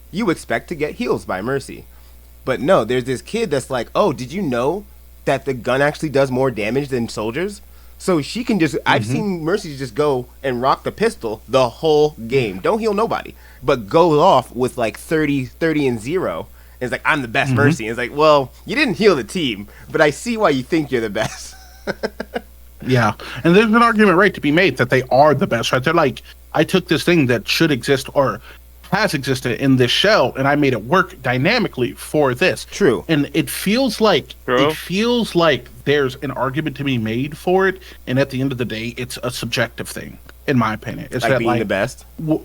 [SPEAKER 1] you expect to get heals by Mercy, but no, there's this kid that's like, oh, did you know that the gun actually does more damage than soldiers? So she can just, I've seen Mercy just go and rock the pistol the whole game. Don't heal nobody, but go off with like 30 and 0. And it's like, I'm the best Mercy. And it's like, well, you didn't heal the team, but I see why you think you're the best.
[SPEAKER 2] Yeah. And there's an argument, right, to be made that they are the best, right? They're like, I took this thing that should exist or has existed in this shell and I made it work dynamically for this.
[SPEAKER 1] True.
[SPEAKER 2] And it feels like there's an argument to be made for it, and at the end of the day it's a subjective thing, in my opinion. It's
[SPEAKER 1] like
[SPEAKER 2] that,
[SPEAKER 1] being the best.
[SPEAKER 2] Well,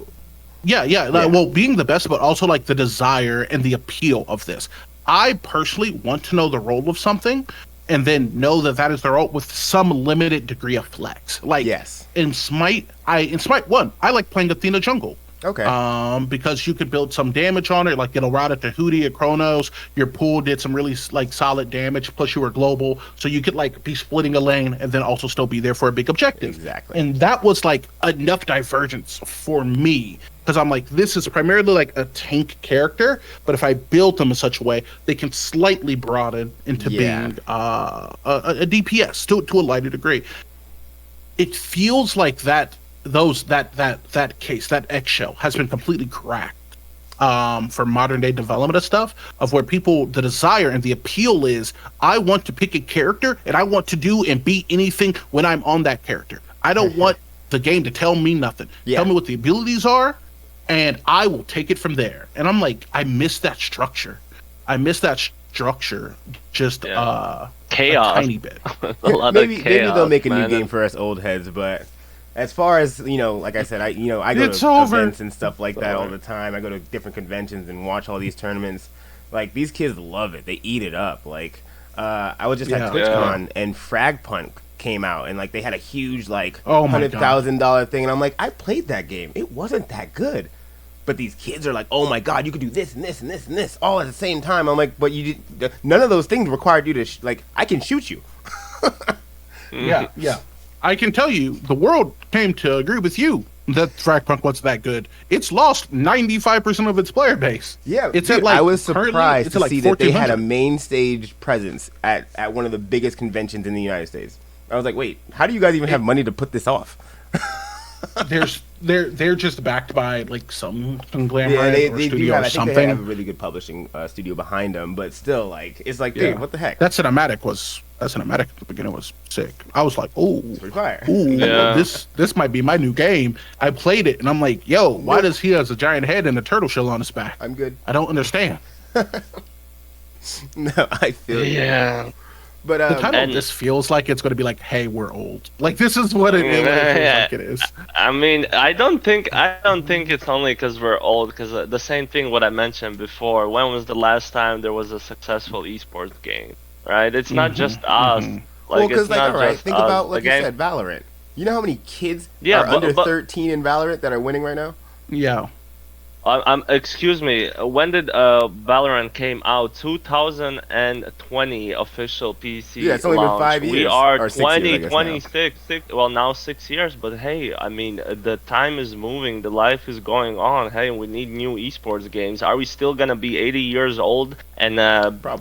[SPEAKER 2] being the best, but also like the desire and the appeal of this. I personally want to know the role of something and then know that is the role with some limited degree of flex. Like,
[SPEAKER 1] yes.
[SPEAKER 2] In Smite 1, I like playing Athena jungle.
[SPEAKER 1] Okay.
[SPEAKER 2] Because you could build some damage on it, like it'll route it to Hootie or Chronos. Your pool did some really like solid damage, plus you were global, so you could like be splitting a lane and then also still be there for a big objective.
[SPEAKER 1] Exactly.
[SPEAKER 2] And that was like enough divergence for me, because I'm like, this is primarily like a tank character, but if I build them in such a way, they can slightly broaden into being a DPS to a lighter degree. It feels like that case, that eggshell, has been completely cracked. for modern day development of stuff, of where people, the desire and the appeal is, I want to pick a character and I want to do and be anything when I'm on that character. I don't want the game to tell me nothing.
[SPEAKER 1] Yeah.
[SPEAKER 2] Tell me what the abilities are, and I will take it from there. And I'm like, I miss that structure. Just
[SPEAKER 3] chaos,
[SPEAKER 2] a tiny bit.
[SPEAKER 3] a lot
[SPEAKER 1] maybe
[SPEAKER 3] of chaos,
[SPEAKER 1] maybe they'll make a new
[SPEAKER 3] man.
[SPEAKER 1] game for us old heads, but as far as like I said, I go
[SPEAKER 2] It's
[SPEAKER 1] to
[SPEAKER 2] over.
[SPEAKER 1] events and stuff like that all the time. I go to different conventions and watch all these tournaments. Like, these kids love it; they eat it up. Like, I was just at TwitchCon and Fragpunk came out, and like they had a huge like $100,000 thing, and I'm like, I played that game; it wasn't that good. But these kids are like, oh my god, you could do this and this and this and this all at the same time. I'm like, but none of those things required you to like. I can shoot you.
[SPEAKER 2] Yeah. I can tell you, the world came to agree with you that Fragpunk wasn't that good. It's lost 95% of its player base.
[SPEAKER 1] Yeah,
[SPEAKER 2] it's
[SPEAKER 1] dude,
[SPEAKER 2] at like,
[SPEAKER 1] I was surprised to see that they had a
[SPEAKER 2] 1,400.
[SPEAKER 1] main stage presence at one of the biggest conventions in the United States. I was like, wait, how do you guys even have money to put this off?
[SPEAKER 2] They're just backed by like some conglomerate
[SPEAKER 1] Yeah,
[SPEAKER 2] or
[SPEAKER 1] they do
[SPEAKER 2] studio
[SPEAKER 1] have,
[SPEAKER 2] or
[SPEAKER 1] I think
[SPEAKER 2] something.
[SPEAKER 1] they have a really good publishing studio behind them, but still, like, it's like, dude, what the heck?
[SPEAKER 2] That cinematic at the beginning was sick. I was like, oh,
[SPEAKER 1] Pretty fire.
[SPEAKER 2] this might be my new game. I played it and I'm like, yo, why does he has a giant head and a turtle shell on his back?
[SPEAKER 1] I'm good.
[SPEAKER 2] I don't understand.
[SPEAKER 1] No, I feel you.
[SPEAKER 3] Yeah.
[SPEAKER 1] But
[SPEAKER 2] The title of this feels like it's going to be like, "Hey, we're old." Like, this is what it feels like it is.
[SPEAKER 3] I mean, I don't think it's only because we're old. Because the same thing what I mentioned before. When was the last time there was a successful esports game? Right? It's not just us.
[SPEAKER 1] well,
[SPEAKER 3] Like,
[SPEAKER 1] because
[SPEAKER 3] it's
[SPEAKER 1] like,
[SPEAKER 3] not
[SPEAKER 1] all right,
[SPEAKER 3] just
[SPEAKER 1] think
[SPEAKER 3] us.
[SPEAKER 1] about like
[SPEAKER 3] The
[SPEAKER 1] you
[SPEAKER 3] game-
[SPEAKER 1] said, Valorant. You know how many kids
[SPEAKER 3] Yeah,
[SPEAKER 1] are under
[SPEAKER 3] but
[SPEAKER 1] 13 in Valorant that are winning right now?
[SPEAKER 2] Yeah.
[SPEAKER 3] Excuse me. When did Valorant came out? 2020 official PC.
[SPEAKER 1] Yeah, it's only been
[SPEAKER 3] launch.
[SPEAKER 1] 5 years.
[SPEAKER 3] We are
[SPEAKER 1] Or 6 years, I guess,
[SPEAKER 3] 2026. Well, now 6 years. But hey, I mean, the time is moving. The life is going on. Hey, we need new esports games. Are we still gonna be 80 years old and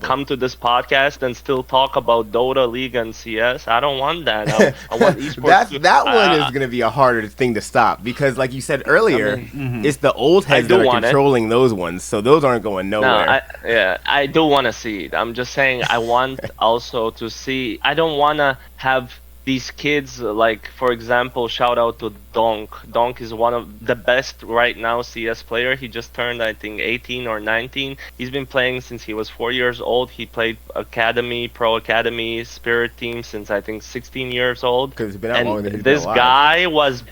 [SPEAKER 3] come to this podcast and still talk about Dota, League, and CS? I don't want that. I want esports.
[SPEAKER 1] that one is going to be a harder thing to stop because, like you said earlier, it's the old heads that are controlling those ones, so those aren't going nowhere.
[SPEAKER 3] No, I do want to see it. I'm just saying I want also to see. I don't want to have these kids, like, for example, shout out to Donk. Donk is one of the best right now CS player. He just turned, I think, 18 or 19. He's been playing since he was 4 years old. He played Academy, Pro Academy, Spirit Team since I think 16 years old.
[SPEAKER 1] Because it's been out longer than he's
[SPEAKER 3] this
[SPEAKER 1] been alive.
[SPEAKER 3] guy was,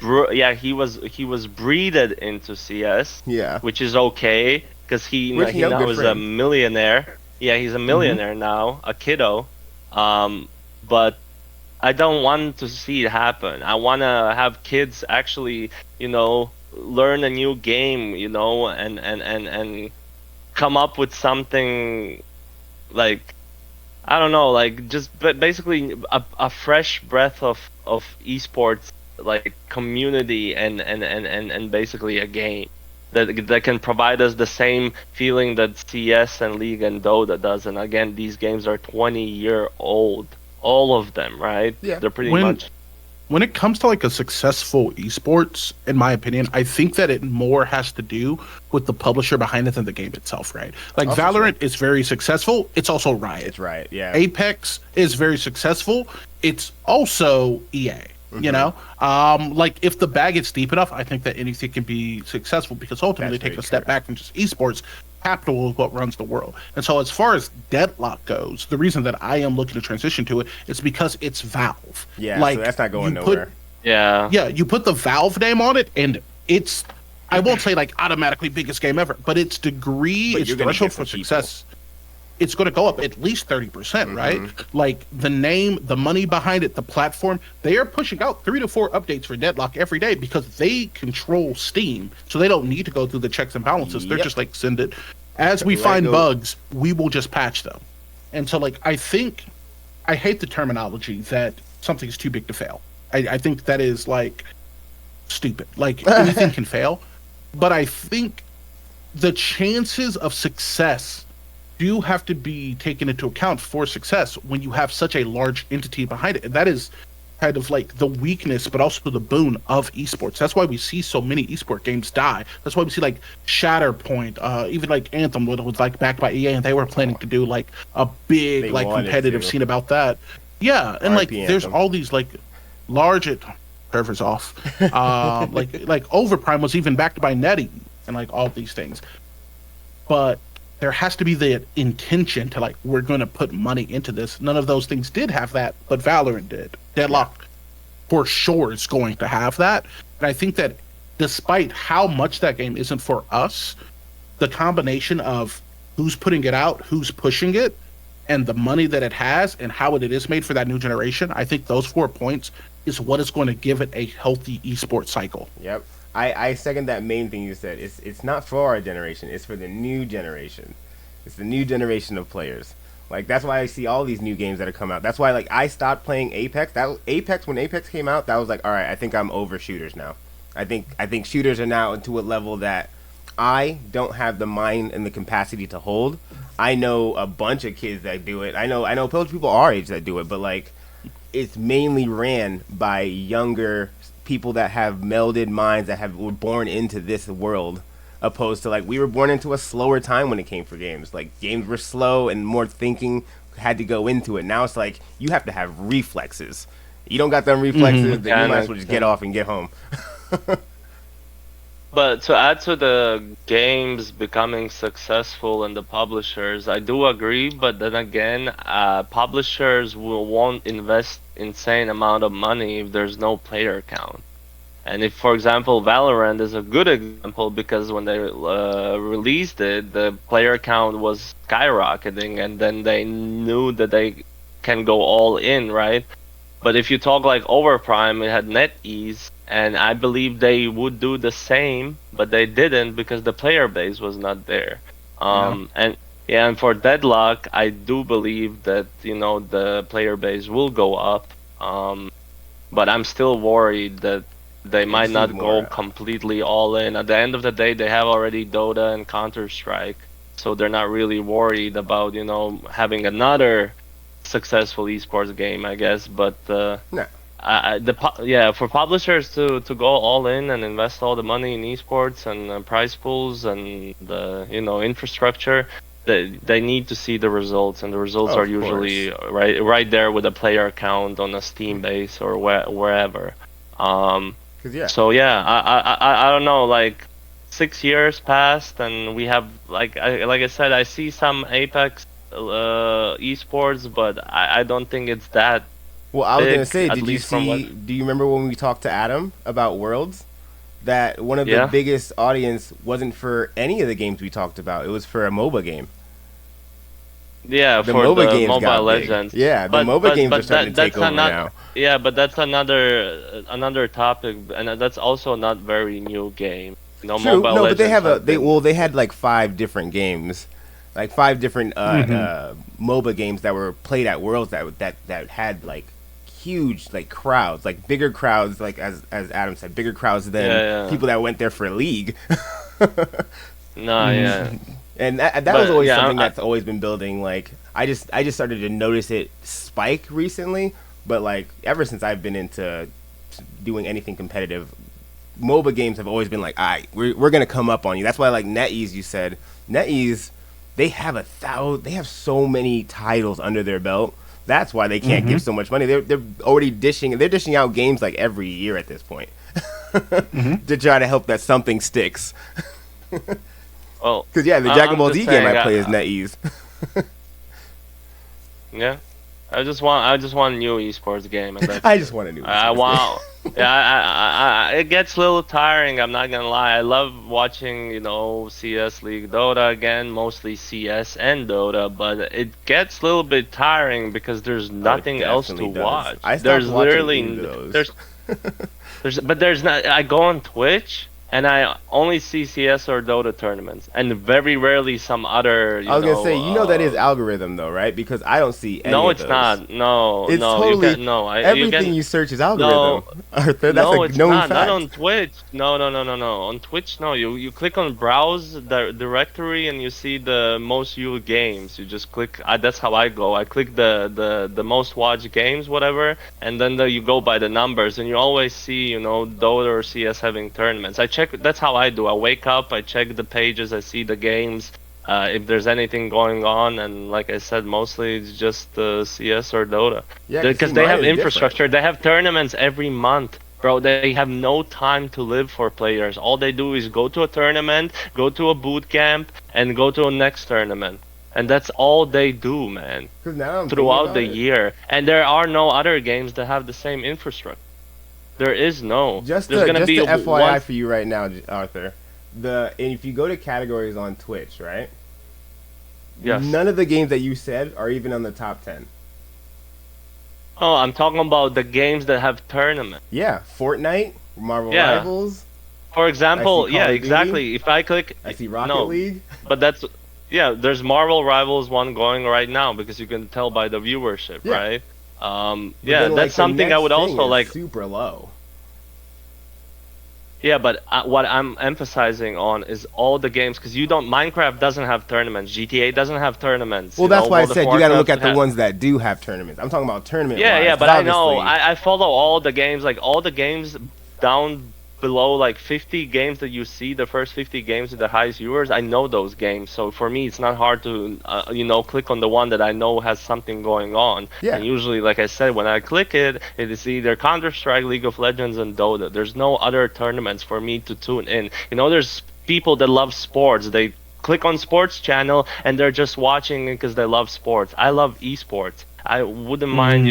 [SPEAKER 3] he was breeded into CS.
[SPEAKER 1] Yeah.
[SPEAKER 3] Which is okay because he now is a millionaire. Yeah, he's a millionaire now, a kiddo. But I don't want to see it happen. I want to have kids actually, learn a new game, and come up with something like, I don't know, like just basically a fresh breath of esports, like community and basically a game that can provide us the same feeling that CS and League and Dota does. And again, these games are 20-year-old. All of them, right?
[SPEAKER 1] Yeah.
[SPEAKER 3] They're pretty much.
[SPEAKER 2] When it comes to like a successful esports, in my opinion, I think that it more has to do with the publisher behind it than the game itself, right? Like
[SPEAKER 1] Also
[SPEAKER 2] Valorant is very successful. It's also Riot.
[SPEAKER 1] It's Riot, yeah.
[SPEAKER 2] Apex is very successful. It's also EA. You know, like if the bag gets deep enough, I think that anything can be successful because ultimately take a step back from just esports. Capital is what runs the world. And so as far as Deadlock goes, the reason that I am looking to transition to it is because it's Valve.
[SPEAKER 1] Yeah,
[SPEAKER 2] like,
[SPEAKER 1] so that's not going nowhere.
[SPEAKER 3] Yeah,
[SPEAKER 2] you put the Valve name on it and it's, I won't say like automatically biggest game ever, but its degree, its threshold for success, it's going to go up at least 30%, right? Like the name, the money behind it, the platform, they are pushing out 3 to 4 updates for Deadlock every day because they control Steam. So they don't need to go through the checks and balances. They're just like, send it. As we find bugs, we will just patch them. And so like, I think, I hate the terminology that something's too big to fail. I think that is like stupid. Like anything can fail. But I think the chances of success do have to be taken into account for success when you have such a large entity behind it. And that is kind of like the weakness, but also the boon of esports. That's why we see so many esport games die. That's why we see like Shatterpoint, even like Anthem was like backed by EA, and they were planning to do like a big
[SPEAKER 1] They
[SPEAKER 2] like
[SPEAKER 1] wanted
[SPEAKER 2] competitive
[SPEAKER 1] to.
[SPEAKER 2] scene about that. Yeah, and like
[SPEAKER 1] RP
[SPEAKER 2] there's
[SPEAKER 1] Anthem.
[SPEAKER 2] all these like large servers off. Like Overprime was even backed by NetEase and like all these things. But there has to be the intention to like we're going to put money into this. None of those things did have that, but Valorant did. Deadlock for sure is going to have that. And I think that despite how much that game isn't for us, the combination of who's putting it out, who's pushing it, and the money that it has and how it is made for that new generation, I think those 4 points is what is going to give it a healthy esports cycle.
[SPEAKER 1] Yep. I second that main thing you said. It's not for our generation. It's for the new generation. It's the new generation of players. Like that's why I see all these new games that have come out. That's why like I stopped playing Apex. When Apex came out, that was like, all right, I think I'm over shooters now. I think shooters are now into a level that I don't have the mind and the capacity to hold. I know a bunch of kids that do it. I know a bunch of people our age that do it, but like it's mainly ran by younger people that have melded minds that were born into this world, opposed to like we were born into a slower time when it came for games. Like games were slow and more thinking had to go into it. Now it's like you have to have reflexes. You don't got them reflexes, then you might as well just get off and get home.
[SPEAKER 3] But to add to the games becoming successful and the publishers, I do agree. But then again, publishers won't invest insane amount of money if there's no player count. And if, for example, Valorant is a good example because when they released it, the player count was skyrocketing, and then they knew that they can go all in, right? But if you talk like Overprime, it had NetEase, and I believe they would do the same, but they didn't because the player base was not there. And for Deadlock, I do believe that the player base will go up, but I'm still worried that they might not go completely all in. At the end of the day, they have already Dota and Counter-Strike, so they're not really worried about having another successful esports game, I guess. But
[SPEAKER 1] No.
[SPEAKER 3] for publishers to go all in and invest all the money in esports and prize pools and the infrastructure, they need to see the results, and the results are usually right there with a player count on a Steam base or wherever. So yeah, I don't know, like 6 years passed and we have like I said, I see some Apex esports, but I don't think it's that.
[SPEAKER 1] Well, I was
[SPEAKER 3] big,
[SPEAKER 1] gonna say,
[SPEAKER 3] at
[SPEAKER 1] did you
[SPEAKER 3] least from
[SPEAKER 1] see? Do you remember when we talked to Adam about Worlds? That one of the
[SPEAKER 3] Yeah.
[SPEAKER 1] biggest audience wasn't for any of the games we talked about. It was for a MOBA game.
[SPEAKER 3] Yeah,
[SPEAKER 1] The
[SPEAKER 3] for
[SPEAKER 1] MOBA
[SPEAKER 3] the
[SPEAKER 1] games got
[SPEAKER 3] Mobile
[SPEAKER 1] big.
[SPEAKER 3] Legends.
[SPEAKER 1] Yeah, the MOBA games are starting to take over now.
[SPEAKER 3] Yeah, but that's another topic, and that's also not very new game.
[SPEAKER 1] True.
[SPEAKER 3] Mobile
[SPEAKER 1] No, but they
[SPEAKER 3] Legends
[SPEAKER 1] have
[SPEAKER 3] been-
[SPEAKER 1] they had like 5 different games, like 5 different MOBA games that were played at Worlds that had like huge like crowds, like bigger crowds, like as Adam said, bigger crowds than people that went there for League.
[SPEAKER 3] No, yeah.
[SPEAKER 1] And that was always
[SPEAKER 3] yeah,
[SPEAKER 1] something that's always been building. Like I just started to notice it spike recently, but like ever since I've been into doing anything competitive, MOBA games have always been like, all right, we're gonna come up on you. That's why like NetEase, you said NetEase, they have so many titles under their belt. That's why they can't give so much money. They're already dishing out games like every year at this point to try to help that something sticks.
[SPEAKER 3] Well,
[SPEAKER 1] Because the Dragon
[SPEAKER 3] I'm
[SPEAKER 1] Ball
[SPEAKER 3] just
[SPEAKER 1] Z game
[SPEAKER 3] saying,
[SPEAKER 1] I play is NetEase.
[SPEAKER 3] Yeah, I just want a new esports game, and that's
[SPEAKER 1] I just want a new.
[SPEAKER 3] I want. Yeah, it gets a little tiring. I'm not gonna lie. I love watching, CS League, Dota again, mostly CS and Dota, but it gets a little bit tiring because there's nothing else to
[SPEAKER 1] definitely does.
[SPEAKER 3] watch.
[SPEAKER 1] I stopped
[SPEAKER 3] there's
[SPEAKER 1] watching
[SPEAKER 3] literally
[SPEAKER 1] any of those.
[SPEAKER 3] there's not. I go on Twitch and I only see CS or Dota tournaments, and very rarely some other.
[SPEAKER 1] I was gonna say, that is algorithm though, right? Because I don't see any
[SPEAKER 3] No,
[SPEAKER 1] of
[SPEAKER 3] it's
[SPEAKER 1] those.
[SPEAKER 3] not. No,
[SPEAKER 1] It's
[SPEAKER 3] no,
[SPEAKER 1] totally
[SPEAKER 3] you can no.
[SPEAKER 1] everything
[SPEAKER 3] can
[SPEAKER 1] you search is
[SPEAKER 3] no.
[SPEAKER 1] algorithm. Arthur, that's
[SPEAKER 3] No,
[SPEAKER 1] a
[SPEAKER 3] it's
[SPEAKER 1] known
[SPEAKER 3] not. Not
[SPEAKER 1] fact.
[SPEAKER 3] on Twitch. No, no, no, no, no. On Twitch, no. You click on browse the directory and you see the most viewed games. You just click. That's how I go. I click the most watched games, whatever, and then you go by the numbers, and you always see Dota or CS having tournaments. I check. That's how I do. I wake up, I check the pages, I see the games. If there's anything going on, and like I said, mostly it's just CS or Dota.
[SPEAKER 1] Yeah,
[SPEAKER 3] Because they have infrastructure. They have tournaments every month. Bro, they have no time to live for players. All they do is go to a tournament, go to a boot camp, and go to a next tournament. And that's all they do, man. Throughout the year. And there are no other games that have the same infrastructure. There is no.
[SPEAKER 1] Just FYI for you right now, Arthur. If you go to categories on Twitch, right?
[SPEAKER 3] Yes.
[SPEAKER 1] None of the games that you said are even on the top 10.
[SPEAKER 3] Oh, I'm talking about the games that have tournaments.
[SPEAKER 1] Yeah, Fortnite, Marvel Rivals.
[SPEAKER 3] For example, yeah, exactly. If I click,
[SPEAKER 1] I see Rocket League.
[SPEAKER 3] But there's Marvel Rivals one going right now because you can tell by the viewership, right? That's something I would also like.
[SPEAKER 1] Super low.
[SPEAKER 3] Yeah, but what I'm emphasizing on is all the games, because Minecraft doesn't have tournaments, GTA doesn't have tournaments.
[SPEAKER 1] Well, that's why I said you got to look at the ones that do have tournaments. I'm talking about tournament.
[SPEAKER 3] Yeah, but I know I follow all the games, like all the games down below, like 50 games that you see, the first 50 games with the highest viewers. I know those games, so for me it's not hard to click on the one that I know has something going on.
[SPEAKER 1] Yeah.
[SPEAKER 3] And usually, like I said, when I click it is either Counter-Strike, League of Legends, and Dota. There's no other tournaments for me to tune in. There's people that love sports. They click on sports channel and they're just watching it because they love sports. I love esports. I wouldn't mind,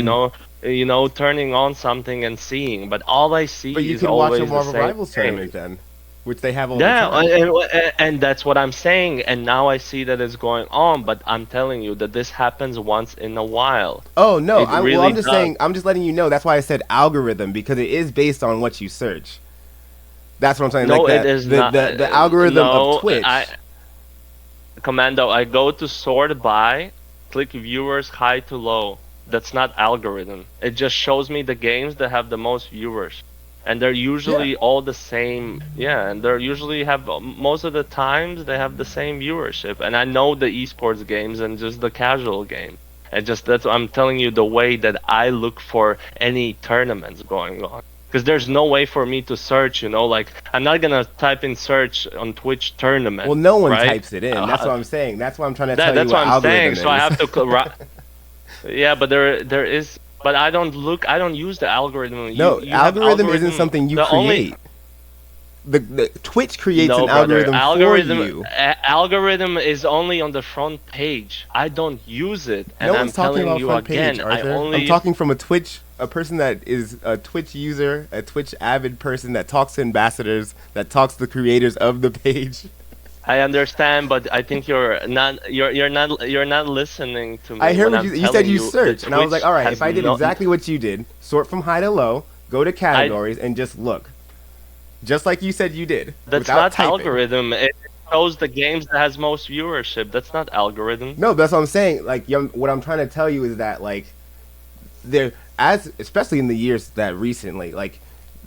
[SPEAKER 3] turning on something and seeing, but all I see is always the same. But you can watch a Marvel Rivals
[SPEAKER 1] tournament then, which they have all the time.
[SPEAKER 3] Yeah, and that's what I'm saying. And now I see that it's going on, but I'm telling you that this happens once in a while.
[SPEAKER 1] Oh no, I'm just saying. I'm just letting you know. That's why I said algorithm, because it is based on what you search. That's what I'm saying.
[SPEAKER 3] No,
[SPEAKER 1] like
[SPEAKER 3] it is not.
[SPEAKER 1] The algorithm of Twitch.
[SPEAKER 3] Commando, I go to sort by, click viewers high to low. That's not algorithm. It just shows me the games that have the most viewers, and they're usually all the same. Yeah, and they're usually have most of the times they have the same viewership. And I know the esports games and just the casual game. And that's what I'm telling you, the way that I look for any tournaments going on. Because there's no way for me to search, like I'm not gonna type in search on Twitch tournament.
[SPEAKER 1] Well, no one types it in. That's what I'm saying. That's why I'm trying to tell you
[SPEAKER 3] what
[SPEAKER 1] I'm
[SPEAKER 3] saying.
[SPEAKER 1] Is.
[SPEAKER 3] So I have to. Yeah, but there is. But I don't use the algorithm.
[SPEAKER 1] Algorithm isn't something you create. The Twitch creates an algorithm for you.
[SPEAKER 3] Algorithm is only on the front page. I don't use it. And
[SPEAKER 1] no one's talking about front page,
[SPEAKER 3] again,
[SPEAKER 1] Arthur. I'm talking from a person that is a Twitch user, a Twitch avid person that talks to ambassadors, that talks to the creators of the page.
[SPEAKER 3] I understand, but I think you're not listening to me.
[SPEAKER 1] I heard what you said. You search, and I was like, all right, if I did exactly what you did, sort from high to low, go to categories, and just look, just like you said you did.
[SPEAKER 3] That's not typing. Algorithm. It shows the games that has most viewership. That's not algorithm.
[SPEAKER 1] No, that's what I'm saying. Like, what I'm trying to tell you is that, like, especially in the years that recently, like,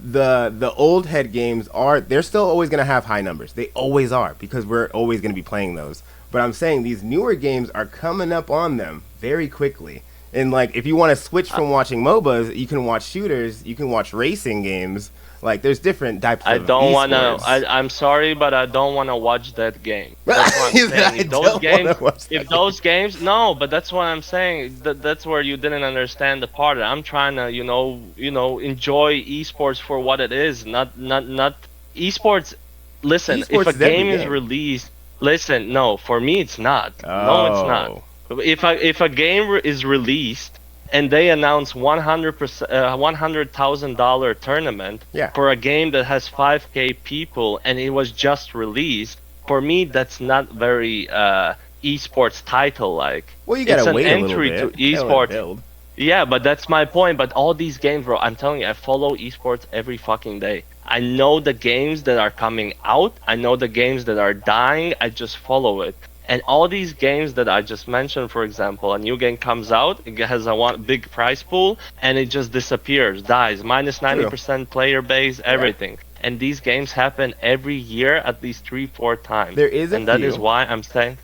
[SPEAKER 1] the old head games they're still always going to have high numbers. They always are, because we're always going to be playing those. But I'm saying these newer games are coming up on them very quickly. And like, if you want to switch from watching MOBAs, you can watch shooters, you can watch racing games. Like, there's different types of esports.
[SPEAKER 3] I'm sorry, but I don't want to watch that game. That's what I'm saying. Those games, no, but that's what I'm saying. That's where you didn't understand the part. I'm trying to, enjoy esports for what it is, not esports. Listen,
[SPEAKER 1] esports
[SPEAKER 3] if a game is released, no, for me it's not.
[SPEAKER 1] Oh.
[SPEAKER 3] No, it's not. If a game is released and they announce $100,000 tournament for a game that has 5K people and it was just released, for me that's not very esports title like.
[SPEAKER 1] Well, you gotta wait a little bit.
[SPEAKER 3] To esports. Yeah, but that's my point. But all these games, bro, I'm telling you, I follow esports every fucking day. I know the games that are coming out. I know the games that are dying. I just follow it. And all these games that I just mentioned, for example, a new game comes out, it has a big prize pool, and it just disappears, dies, minus 90% player base, everything. And these games happen every year at least 3-4 times.
[SPEAKER 1] There is a
[SPEAKER 3] and that
[SPEAKER 1] few.
[SPEAKER 3] is why I'm saying.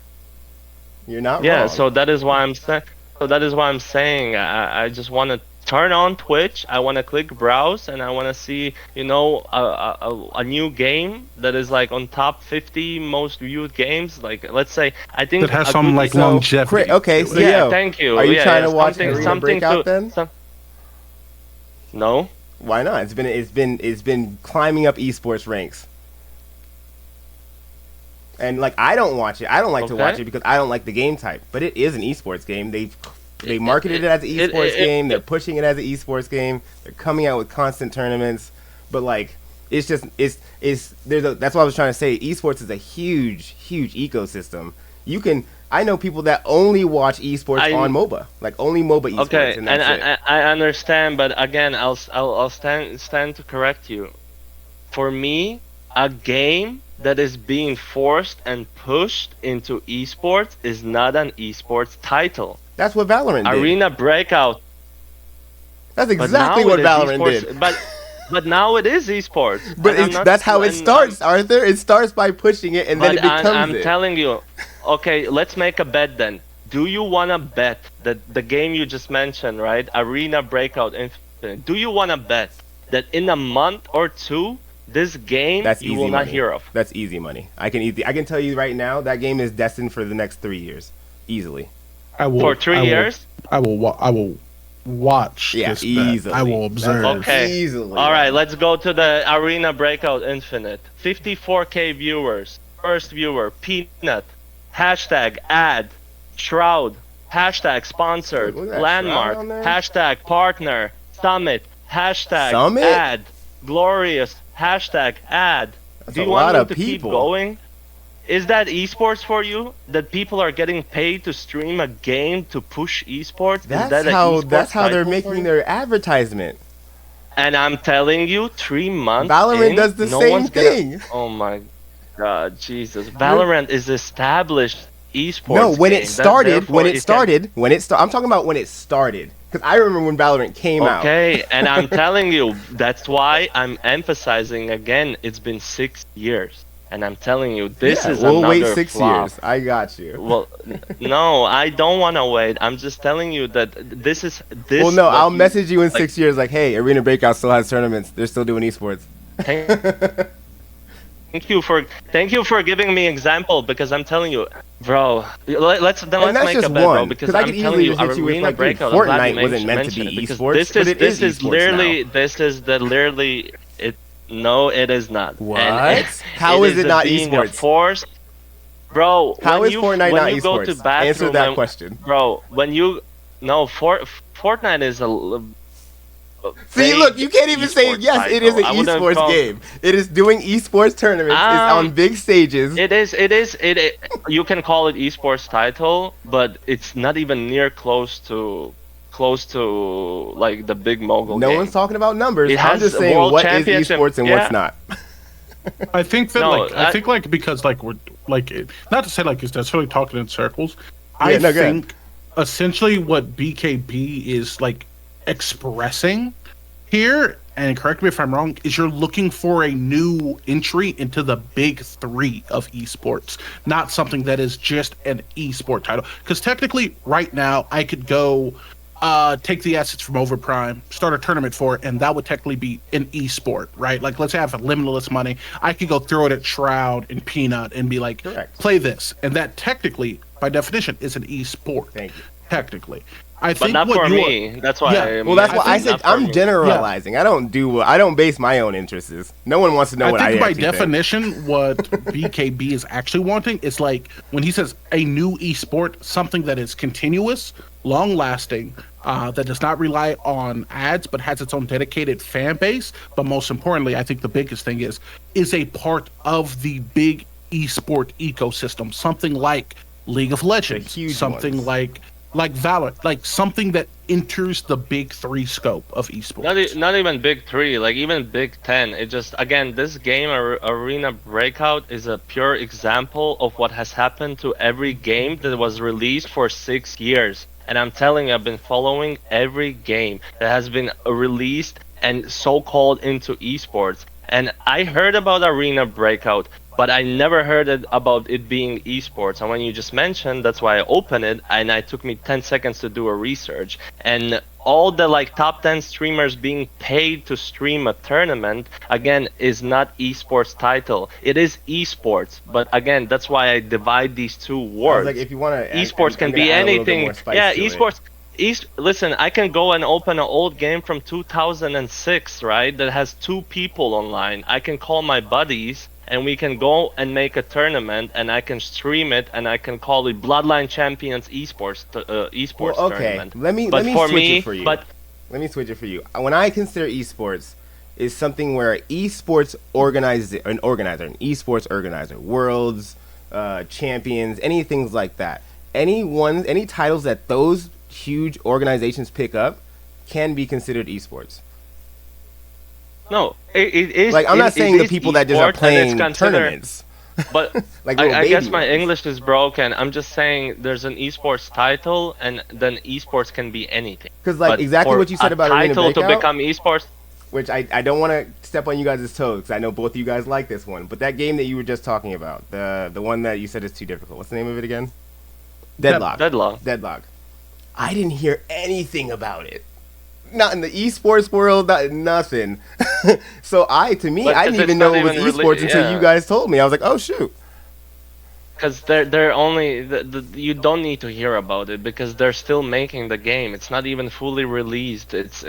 [SPEAKER 1] You're not
[SPEAKER 3] Yeah,
[SPEAKER 1] wrong.
[SPEAKER 3] so that is why I'm saying. So that is why I'm saying I just want to turn on Twitch. I want to click browse, and I want to see, you know, a new game that is like on top 50 most viewed games. Like, let's say, I think
[SPEAKER 2] That has some like longevity.
[SPEAKER 1] Okay,
[SPEAKER 2] to
[SPEAKER 1] so
[SPEAKER 2] it.
[SPEAKER 3] yeah,
[SPEAKER 1] yo,
[SPEAKER 3] thank you.
[SPEAKER 1] Are you
[SPEAKER 3] yeah,
[SPEAKER 1] trying
[SPEAKER 3] yeah,
[SPEAKER 1] to watch
[SPEAKER 3] something,
[SPEAKER 1] Arena
[SPEAKER 3] something
[SPEAKER 1] Breakout
[SPEAKER 3] to,
[SPEAKER 1] then?
[SPEAKER 3] No.
[SPEAKER 1] Why not? It's been climbing up esports ranks. And like I don't watch it. I don't like to watch it because I don't like the game type. But it is an esports game. They marketed it as an esports game. They're pushing it as an esports game. They're coming out with constant tournaments. But like it's just that's what I was trying to say. Esports is a huge ecosystem. I know people that only watch esports on MOBA, like only MOBA esports.
[SPEAKER 3] Okay,
[SPEAKER 1] and that's it.
[SPEAKER 3] I understand, but again, I'll stand to correct you. For me, a game that is being forced and pushed into esports is not an esports title.
[SPEAKER 1] That's what Valorant did.
[SPEAKER 3] Arena Breakout.
[SPEAKER 1] That's exactly what Valorant did.
[SPEAKER 3] But now it is esports.
[SPEAKER 1] But that's how it starts, Arthur. It starts by pushing it, and then it becomes
[SPEAKER 3] I'm telling you. Okay, let's make a bet then. Do you want to bet that the game you just mentioned, right, Arena Breakout Infinite, do you want to bet that in a month or two, this game you will not hear of?
[SPEAKER 1] That's easy money. I can tell you right now that game is destined for the next 3 years, easily.
[SPEAKER 3] For 3 years?
[SPEAKER 2] I will watch.
[SPEAKER 1] Yeah,
[SPEAKER 2] this
[SPEAKER 1] easily.
[SPEAKER 2] I will observe.
[SPEAKER 3] Okay.
[SPEAKER 1] Easily.
[SPEAKER 3] All right, let's go to the Arena Breakout Infinite. 54K viewers. First viewer, Peanut. Hashtag ad. Shroud. Hashtag sponsored. Landmark. Hashtag partner. Summit. Hashtag
[SPEAKER 1] Summit?
[SPEAKER 3] ad. Glorious. Hashtag ad.
[SPEAKER 1] That's
[SPEAKER 3] Do you
[SPEAKER 1] a
[SPEAKER 3] want
[SPEAKER 1] lot
[SPEAKER 3] me
[SPEAKER 1] of
[SPEAKER 3] to
[SPEAKER 1] people.
[SPEAKER 3] keep going? Is that esports for you? That people are getting paid to stream a game to push esports?
[SPEAKER 1] That's how they're making their advertisement.
[SPEAKER 3] And I'm telling you, 3 months.
[SPEAKER 1] Valorant does the same thing.
[SPEAKER 3] Oh my God, Jesus! Valorant is established esports.
[SPEAKER 1] No, when
[SPEAKER 3] game.
[SPEAKER 1] it started, I'm talking about when it started. Because I remember when Valorant came out.
[SPEAKER 3] Okay, and I'm telling you, that's why I'm emphasizing again. It's been 6 years. And I'm telling you, this is
[SPEAKER 1] we'll
[SPEAKER 3] another
[SPEAKER 1] wait 6
[SPEAKER 3] flop.
[SPEAKER 1] years. I got you.
[SPEAKER 3] Well, no, I don't want to wait. I'm just telling you that this is this.
[SPEAKER 1] Well, no, I'll message you in 6 years. Like, hey, Arena Breakout still has tournaments. They're still doing esports.
[SPEAKER 3] Thank you for giving me example, because I'm telling you, bro. Let's make a bet, bro, because I'm telling you, Arena Breakout.
[SPEAKER 1] Fortnite wasn't meant to be esports.
[SPEAKER 3] This is literally it. No, it is not.
[SPEAKER 1] What? How is it not esports?
[SPEAKER 3] Bro,
[SPEAKER 1] how is Fortnite not esports? Answer that question.
[SPEAKER 3] Bro, Fortnite is a...
[SPEAKER 1] See, look, you can't even say, yes, it is an esports game. It is doing esports tournaments. It's on big stages.
[SPEAKER 3] It is. You can call it esports title, but it's not even near close to like the big mogul game.
[SPEAKER 1] No one's talking about numbers. I'm just saying what is esports and what's not.
[SPEAKER 2] I think that because we're not to say it's necessarily talking in circles. I think essentially what BKB is expressing here, and correct me if I'm wrong, is you're looking for a new entry into the big three of esports, not something that is just an esport title. Because technically, right now, I could go take the assets from Overprime, start a tournament for it, and that would technically be an esport, right? Like, let's say I have limitless money. I could go throw it at Shroud and Peanut and be like,
[SPEAKER 1] correct,
[SPEAKER 2] play this. And that technically, by definition, is an esport.
[SPEAKER 1] Thank you.
[SPEAKER 2] Technically.
[SPEAKER 3] But not for me. That's why.
[SPEAKER 1] Yeah. Well, that's why I said I'm generalizing. Yeah. I don't base my own interests. No one wants to know what I think.
[SPEAKER 2] By definition, what BKB is actually wanting is when he says a new esport, something that is continuous, long-lasting, that does not rely on ads, but has its own dedicated fan base. But most importantly, I think the biggest thing is a part of the big esport ecosystem. Something like League of Legends, something like Valorant, something that enters the big three scope of esports.
[SPEAKER 3] Not even Big Three, like even Big Ten. It just again, this game Arena Breakout is a pure example of what has happened to every game that was released for 6 years. And I'm telling you, I've been following every game that has been released and so-called into esports. And I heard about Arena Breakout, but I never heard about it being esports. And when you just mentioned, that's why I opened it, and it took me 10 seconds to do a research. And all the like top 10 streamers being paid to stream a tournament, again, is not esports title. It is esports, but again, that's why I divide these two words.
[SPEAKER 1] Like, if you want to,
[SPEAKER 3] esports can be anything. Yeah, esports. Listen, I can go and open an old game from 2006, right? That has 2 people online. I can call my buddies and we can go and make a tournament, and I can stream it, and I can call it Bloodline Champions Esports tournament.
[SPEAKER 1] Let me switch it for you. When I consider esports, is something where an esports organizer, worlds, champions, any things like that. Any titles that those huge organizations pick up can be considered esports.
[SPEAKER 3] No, it is.
[SPEAKER 1] Like, I'm not saying the people that just are playing tournaments.
[SPEAKER 3] But
[SPEAKER 1] like
[SPEAKER 3] I guess my English is broken. I'm just saying there's an esports title, and then esports can be anything.
[SPEAKER 1] Because like exactly what you said about Arena Breakout,
[SPEAKER 3] title to become esports.
[SPEAKER 1] Which I don't want to step on you guys' toes, because I know both of you guys like this one. But that game that you were just talking about, the one that you said is too difficult. What's the name of it again? Deadlock. Deadlock. I didn't hear anything about it. Not in the esports world, nothing. So I didn't even know it was esports until you guys told me. I was like, oh shoot.
[SPEAKER 3] Because they're only you don't need to hear about it because they're still making the game. It's not even fully released. It's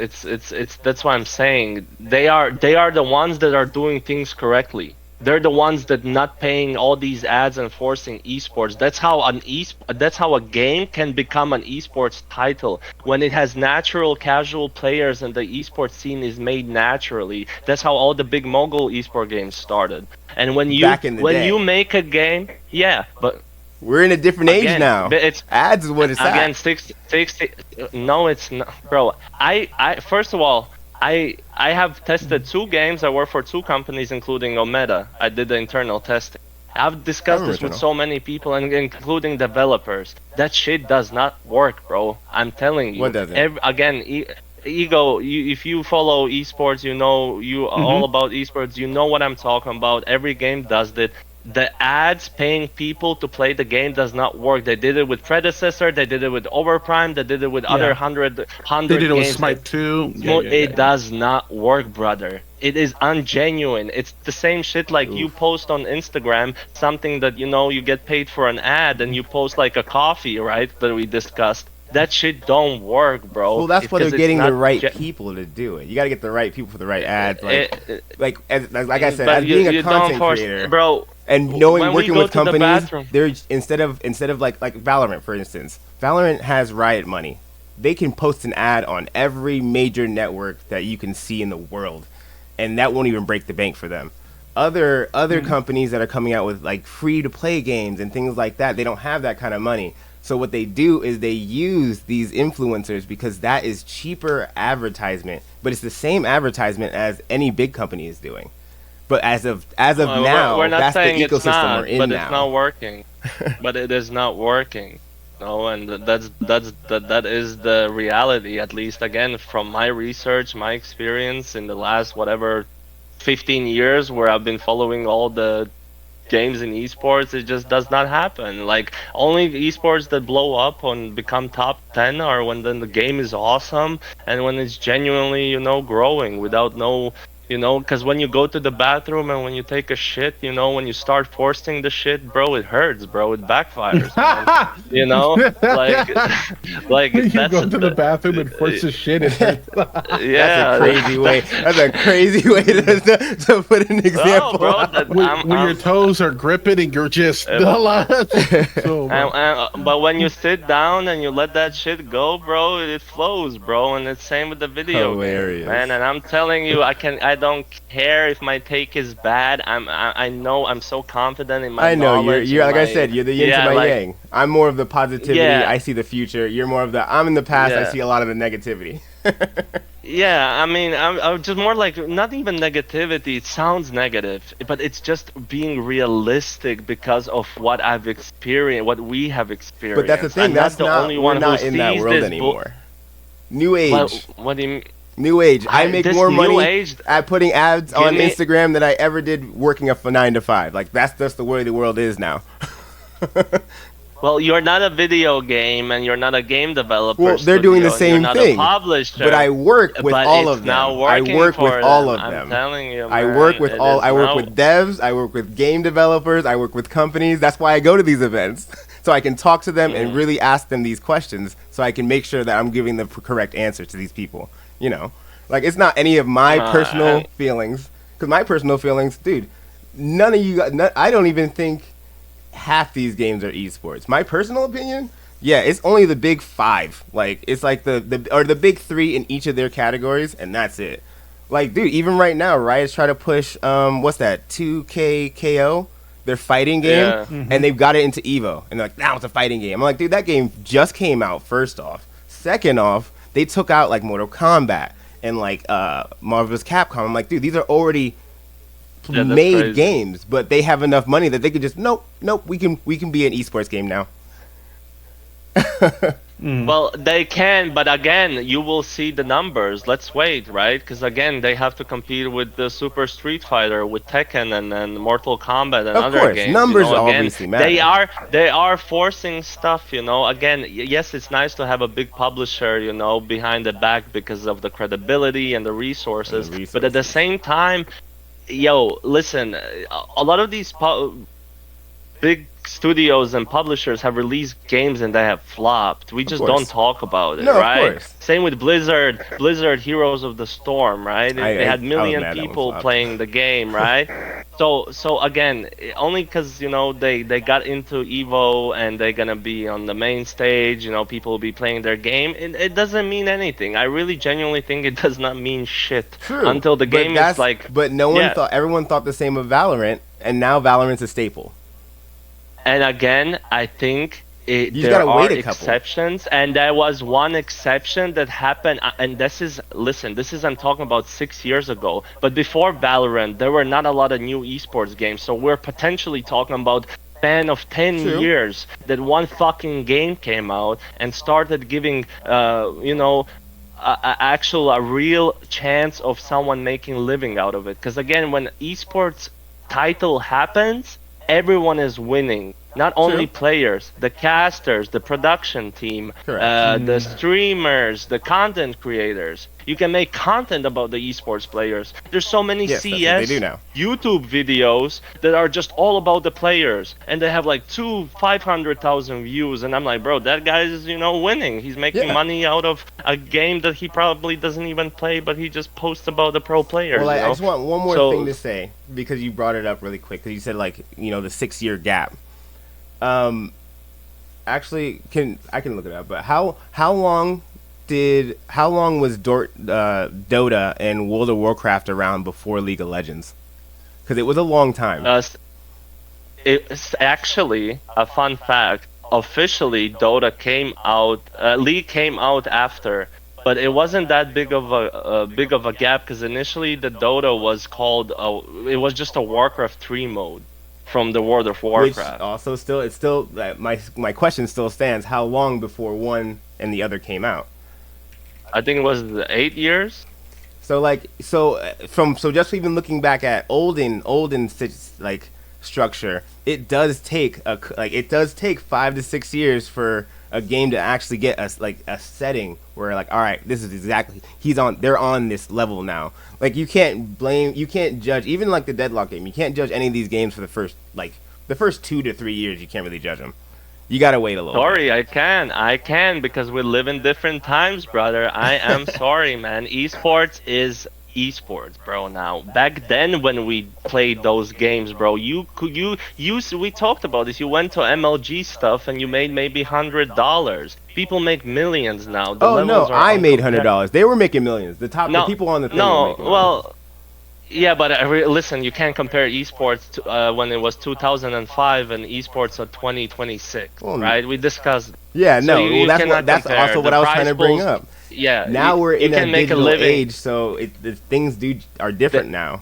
[SPEAKER 3] that's why I'm saying they are the ones that are doing things correctly. They're the ones that not paying all these ads and forcing esports. That's how a game can become an esports title, when it has natural casual players and the esports scene is made naturally. That's how all the big mogul esport games started. And when you make a game, yeah, but
[SPEAKER 1] we're in a different age now.
[SPEAKER 3] It's
[SPEAKER 1] ads is what it's
[SPEAKER 3] again,
[SPEAKER 1] at.
[SPEAKER 3] 60. No, it's not, bro. I first of all, I have tested 2 games. I work for 2 companies, including Omeda. I did the internal testing. I've discussed this with so many people, including developers. That shit does not work, bro. I'm telling you.
[SPEAKER 1] What doesn't?
[SPEAKER 3] Ego, if you follow esports, you know all about esports. You know what I'm talking about. Every game does that. The ads paying people to play the game does not work. They did it with Predecessor, they did it with Overprime, they did it with other 100
[SPEAKER 2] They did it
[SPEAKER 3] games.
[SPEAKER 2] with Smite 2.
[SPEAKER 3] It does not work, brother. It is ungenuine. It's the same shit like you post on Instagram something that you get paid for an ad, and you post like a coffee, right, that we discussed. That shit don't work, bro.
[SPEAKER 1] Well, that's why they're getting the right people to do it. You got to get the right people for the right ads. Like I said, as being a content creator,
[SPEAKER 3] bro,
[SPEAKER 1] and working with companies, they're instead of like Valorant, for instance. Valorant has Riot money. They can post an ad on every major network that you can see in the world, and that won't even break the bank for them. Other companies that are coming out with like free to play games and things like that, they don't have that kind of money. So what they do is they use these influencers because that is cheaper advertisement, but it's the same advertisement as any big company is doing. But as of now,
[SPEAKER 3] we're not
[SPEAKER 1] that's the
[SPEAKER 3] saying
[SPEAKER 1] ecosystem we're in
[SPEAKER 3] but
[SPEAKER 1] now.
[SPEAKER 3] It's not working. But it is not working. No, and that is the reality. At least again, from my research, my experience in the last 15 years, where I've been following all the games in esports, it just does not happen. Like, only esports that blow up and become top 10 are when then the game is awesome and when it's genuinely growing without because when you go to the bathroom and when you take a shit, when you start forcing the shit, bro, it hurts, bro, it backfires, man. Like
[SPEAKER 2] you go to the bathroom and force the shit, it hurts.
[SPEAKER 3] Yeah,
[SPEAKER 1] that's a crazy way. That's a crazy way to put an example.
[SPEAKER 3] Bro,
[SPEAKER 2] when your toes are gripping and you're just
[SPEAKER 3] but when you sit down and you let that shit go, bro, it flows, bro, and it's same with the video game, man. And I'm telling you, I don't care if my take is bad. I know I'm so confident in my
[SPEAKER 1] I know
[SPEAKER 3] knowledge.
[SPEAKER 1] you're like
[SPEAKER 3] my,
[SPEAKER 1] I said, you're the yin to
[SPEAKER 3] yeah,
[SPEAKER 1] my
[SPEAKER 3] like,
[SPEAKER 1] yang. I'm more of the positivity.
[SPEAKER 3] Yeah.
[SPEAKER 1] I see the future. You're more of the I'm in the past. I
[SPEAKER 3] Yeah.
[SPEAKER 1] see a lot of the negativity.
[SPEAKER 3] Yeah, I mean, I'm just more like not even negativity. It sounds negative, but it's just being realistic because of what I've experienced, what we have experienced.
[SPEAKER 1] But that's the thing.
[SPEAKER 3] I'm
[SPEAKER 1] That's
[SPEAKER 3] not the only
[SPEAKER 1] we're
[SPEAKER 3] one
[SPEAKER 1] not
[SPEAKER 3] who
[SPEAKER 1] in that
[SPEAKER 3] sees
[SPEAKER 1] world
[SPEAKER 3] this
[SPEAKER 1] anymore. New age.
[SPEAKER 3] What do you mean?
[SPEAKER 1] New age. I make
[SPEAKER 3] This
[SPEAKER 1] more
[SPEAKER 3] new
[SPEAKER 1] money
[SPEAKER 3] age-
[SPEAKER 1] at putting ads on
[SPEAKER 3] me-
[SPEAKER 1] Instagram than I ever did working a 9 to 5. Like that's just the way the world is now.
[SPEAKER 3] Well, you're not a video game, and you're not a game developer.
[SPEAKER 1] Well, they're doing the
[SPEAKER 3] studio, and
[SPEAKER 1] same
[SPEAKER 3] you're
[SPEAKER 1] thing.
[SPEAKER 3] Not a publisher,
[SPEAKER 1] But I work with
[SPEAKER 3] but
[SPEAKER 1] all
[SPEAKER 3] it's
[SPEAKER 1] of
[SPEAKER 3] now
[SPEAKER 1] them. I
[SPEAKER 3] working
[SPEAKER 1] work
[SPEAKER 3] for
[SPEAKER 1] with all
[SPEAKER 3] them.
[SPEAKER 1] of them.
[SPEAKER 3] I'm telling you,
[SPEAKER 1] I
[SPEAKER 3] man,
[SPEAKER 1] work with
[SPEAKER 3] it
[SPEAKER 1] all.
[SPEAKER 3] is
[SPEAKER 1] I work
[SPEAKER 3] now-
[SPEAKER 1] with devs. I work with game developers. I work with companies. That's why I go to these events, so I can talk to them and really ask them these questions, so I can make sure that I'm giving the correct answer to these people. You know, like it's not any of my personal feelings, because my personal feelings, dude. None of you. I don't even think half these games are esports. My personal opinion, yeah, it's only the big 5. Like it's like the big 3 in each of their categories, and that's it. Like, dude, even right now, Riot's trying to push what's that? 2K KO, their fighting game,
[SPEAKER 3] Yeah.
[SPEAKER 1] and they've got it into Evo, and they're like, now it's a fighting game. I'm like, dude, that game just came out. First off, second off, they took out like Mortal Kombat and like Marvel's Capcom. I'm like, dude, these are already
[SPEAKER 3] Yeah, that's
[SPEAKER 1] made
[SPEAKER 3] crazy.
[SPEAKER 1] games, but they have enough money that they could just nope, we can be an esports game now.
[SPEAKER 3] Well, they can, but again, you will see the numbers. Let's wait, right? Because again, they have to compete with the Super Street Fighter, with Tekken, and Mortal Kombat, and
[SPEAKER 1] Of
[SPEAKER 3] other
[SPEAKER 1] course,
[SPEAKER 3] games.
[SPEAKER 1] numbers
[SPEAKER 3] again,
[SPEAKER 1] obviously matter.
[SPEAKER 3] They are forcing stuff. Again, yes, it's nice to have a big publisher, behind the back because of the credibility and the resources. But at the same time, listen, a lot of these big studios and publishers have released games and they have flopped. We just don't talk about it,
[SPEAKER 1] No, of
[SPEAKER 3] right?
[SPEAKER 1] course.
[SPEAKER 3] Same with Blizzard Heroes of the Storm, right? They had
[SPEAKER 1] I was
[SPEAKER 3] million
[SPEAKER 1] mad that one
[SPEAKER 3] people
[SPEAKER 1] flopped.
[SPEAKER 3] playing the game, right? So again, only because they got into Evo and they're gonna be on the main stage, people will be playing their game. It doesn't mean anything. I really genuinely think it does not mean shit
[SPEAKER 1] True.
[SPEAKER 3] until the game is like.
[SPEAKER 1] But no one
[SPEAKER 3] Yeah.
[SPEAKER 1] thought. Everyone thought the same of Valorant, and now Valorant's a staple.
[SPEAKER 3] And again, I think
[SPEAKER 1] You just
[SPEAKER 3] there
[SPEAKER 1] gotta
[SPEAKER 3] are
[SPEAKER 1] wait a couple.
[SPEAKER 3] exceptions, and there was one exception that happened, and this is I'm talking about 6 years ago. But before Valorant, there were not a lot of new esports games, so we're potentially talking about span of 10
[SPEAKER 1] True.
[SPEAKER 3] years that one fucking game came out and started giving, a real chance of someone making a living out of it. Because again, when esports title happens, everyone is winning. Not only
[SPEAKER 1] True.
[SPEAKER 3] players, the casters, the production team,
[SPEAKER 1] Correct.
[SPEAKER 3] the streamers, the content creators. You can make content about the esports players. There's so many
[SPEAKER 1] Yes, that's what they
[SPEAKER 3] CS
[SPEAKER 1] do now.
[SPEAKER 3] YouTube videos that are just all about the players, and they have like 500,000 views. And I'm like, bro, that guy is winning. He's making
[SPEAKER 1] Yeah.
[SPEAKER 3] money out of a game that he probably doesn't even play, but he just posts about the pro players.
[SPEAKER 1] Well, I
[SPEAKER 3] you know?
[SPEAKER 1] just want one more
[SPEAKER 3] So-
[SPEAKER 1] thing to say, because you brought it up really quick. Because you said the 6-year gap. Actually, I can look it up. But how long was Dota and World of Warcraft around before League of Legends? Because it was a long time.
[SPEAKER 3] It's actually a fun fact. Officially, Dota came out, League came out after, but it wasn't that big of a gap because initially the Dota was called, it was just a Warcraft 3 mode from the World of Warcraft.
[SPEAKER 1] Which also my question still stands. How long before one and the other came out?
[SPEAKER 3] I think it was 8 years.
[SPEAKER 1] So just even looking back at olden structure, it does take 5 to 6 years for a game to actually get us a setting where all right, this is exactly they're on this level now. You can't judge even the Deadlock game. You can't judge any of these games for the first 2 to 3 years. You can't really judge them. You gotta wait a little.
[SPEAKER 3] Sorry, I can because we live in different times, brother. I am sorry, man. Esports is esports, bro. Now, back then when we played those games, bro, we talked about this. You went to MLG stuff and you made maybe $100. People make millions now. The
[SPEAKER 1] Oh no,
[SPEAKER 3] levels are
[SPEAKER 1] I made
[SPEAKER 3] uncompar-
[SPEAKER 1] $100. They were making millions. The people on the thing were making millions.
[SPEAKER 3] Yeah, but listen, you can't compare esports to when it was 2005 and esports of 2026,
[SPEAKER 1] Well,
[SPEAKER 3] right? We discussed.
[SPEAKER 1] yeah,
[SPEAKER 3] So
[SPEAKER 1] no. Well,
[SPEAKER 3] you cannot
[SPEAKER 1] that's
[SPEAKER 3] compare
[SPEAKER 1] also
[SPEAKER 3] the
[SPEAKER 1] what I was trying
[SPEAKER 3] prize
[SPEAKER 1] to bring
[SPEAKER 3] pools.
[SPEAKER 1] up.
[SPEAKER 3] Yeah,
[SPEAKER 1] Now we're
[SPEAKER 3] you
[SPEAKER 1] in a
[SPEAKER 3] can make a
[SPEAKER 1] digital
[SPEAKER 3] living.
[SPEAKER 1] age, so the things are different now.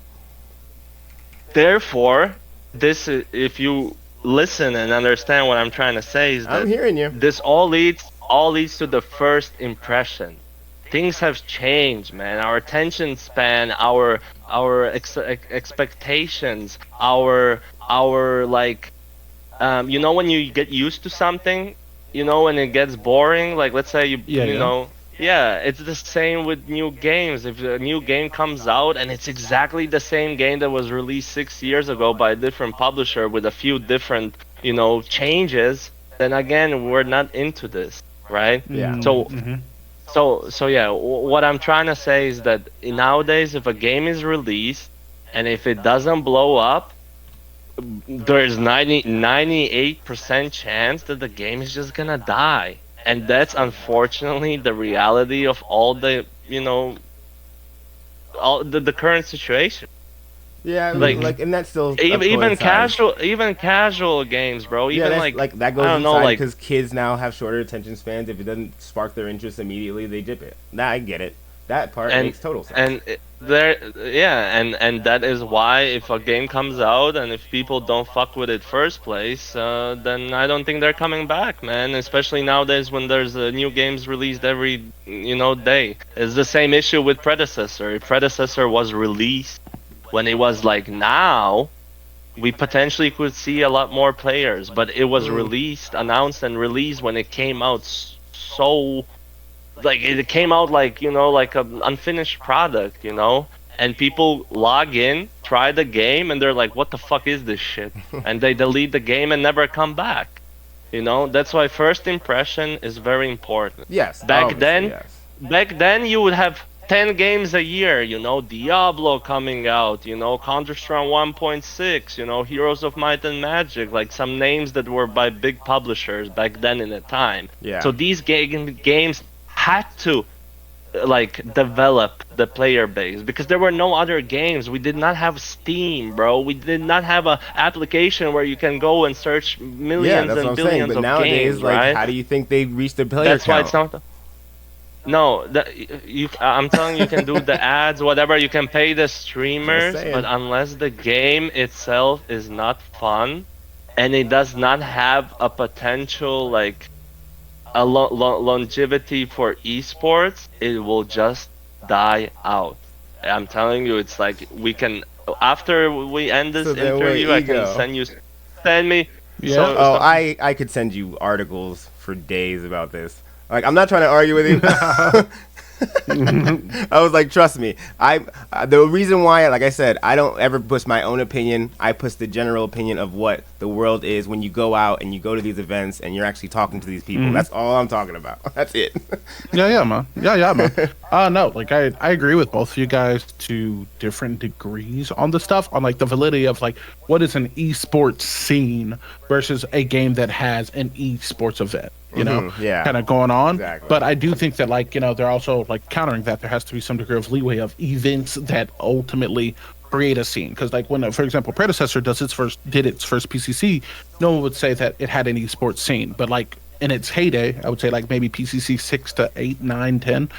[SPEAKER 3] Therefore, if you listen and understand what I'm trying to say, is
[SPEAKER 1] I'm
[SPEAKER 3] that
[SPEAKER 1] hearing you.
[SPEAKER 3] this all leads to the first impression. Things have changed, man. Our attention span, our expectations, our like, when you get used to something, when it gets boring, like let's say
[SPEAKER 2] Yeah, yeah.
[SPEAKER 3] yeah, it's the same with new games. If a new game comes out and it's exactly the same game that was released 6 years ago by a different publisher with a few different, changes, then again, we're not into this, right?
[SPEAKER 1] Yeah.
[SPEAKER 3] So,
[SPEAKER 2] Mm-hmm.
[SPEAKER 3] so yeah, what I'm trying to say is that nowadays, if a game is released and if it doesn't blow up, there's 98% chance that the game is just gonna die. And that's unfortunately the reality of all the current situation.
[SPEAKER 1] Yeah, I mean,
[SPEAKER 3] Like
[SPEAKER 1] like, and that still
[SPEAKER 3] even
[SPEAKER 1] coincides.
[SPEAKER 3] casual games, bro.
[SPEAKER 1] Yeah,
[SPEAKER 3] Even
[SPEAKER 1] that's
[SPEAKER 3] like
[SPEAKER 1] that
[SPEAKER 3] I
[SPEAKER 1] goes
[SPEAKER 3] don't know,
[SPEAKER 1] inside
[SPEAKER 3] like,
[SPEAKER 1] because kids now have shorter attention spans. If it doesn't spark their interest immediately, they dip it. Nah, I get it. That part
[SPEAKER 3] and
[SPEAKER 1] makes total sense.
[SPEAKER 3] there, yeah, and that is why if a game comes out and if people don't fuck with it first place, then I don't think they're coming back, man. Especially nowadays when there's new games released every day. It's the same issue with predecessor. If predecessor was released when it was like now, we potentially could see a lot more players, but it was announced and released when it came out so, like, it came out like like an unfinished product, and people log in, try the game, and they're like, what the fuck is this shit? And they delete the game and never come back. That's why first impression is very important.
[SPEAKER 1] Yes,
[SPEAKER 3] back
[SPEAKER 1] obviously,
[SPEAKER 3] then
[SPEAKER 1] yes.
[SPEAKER 3] back then you would have 10 games a year, Diablo coming out, Counter-Strike 1.6, Heroes of Might and Magic, like some names that were by big publishers back then in the time.
[SPEAKER 1] Yeah.
[SPEAKER 3] So these games had to like develop the player base because there were no other games. We did not have Steam, bro. We did not have a application where you can go and search
[SPEAKER 1] Yeah,
[SPEAKER 3] millions
[SPEAKER 1] that's what
[SPEAKER 3] and
[SPEAKER 1] I'm saying.
[SPEAKER 3] billions
[SPEAKER 1] But
[SPEAKER 3] of
[SPEAKER 1] nowadays,
[SPEAKER 3] games,
[SPEAKER 1] like,
[SPEAKER 3] right?
[SPEAKER 1] how do you think they reach the player
[SPEAKER 3] That's why
[SPEAKER 1] count?
[SPEAKER 3] it's not. No, I'm telling you, you can do the ads, whatever. You can pay the
[SPEAKER 1] Just
[SPEAKER 3] streamers,
[SPEAKER 1] saying.
[SPEAKER 3] but unless the game itself is not fun, and it does not have a potential like a longevity for esports, it will just die out. I'm telling you, it's like we can after we end this
[SPEAKER 1] So then, wait,
[SPEAKER 3] interview, I can
[SPEAKER 1] Ego.
[SPEAKER 3] send me.
[SPEAKER 2] Yeah.
[SPEAKER 1] Oh, I could send you articles for days about this. Like, I'm not trying to argue with you. I was like, trust me. The reason why, like I said, I don't ever push my own opinion. I push the general opinion of what the world is when you go out and you go to these events and you're actually talking to these people. That's all I'm talking about. That's it.
[SPEAKER 2] Yeah, man. Yeah, man. No, like I agree with both of you guys to different degrees on the stuff, on like the validity of like what is an esports scene versus a game that has an esports event.
[SPEAKER 1] Yeah.
[SPEAKER 2] Kind of going on.
[SPEAKER 1] Exactly.
[SPEAKER 2] But I do think that like, they're also like countering that there has to be some degree of leeway of events that ultimately create a scene. Because like when, for example, Predecessor did its first PCC, no one would say that it had an esports scene. But like in its heyday, I would say like maybe PCC 6 to 8, 9, 10.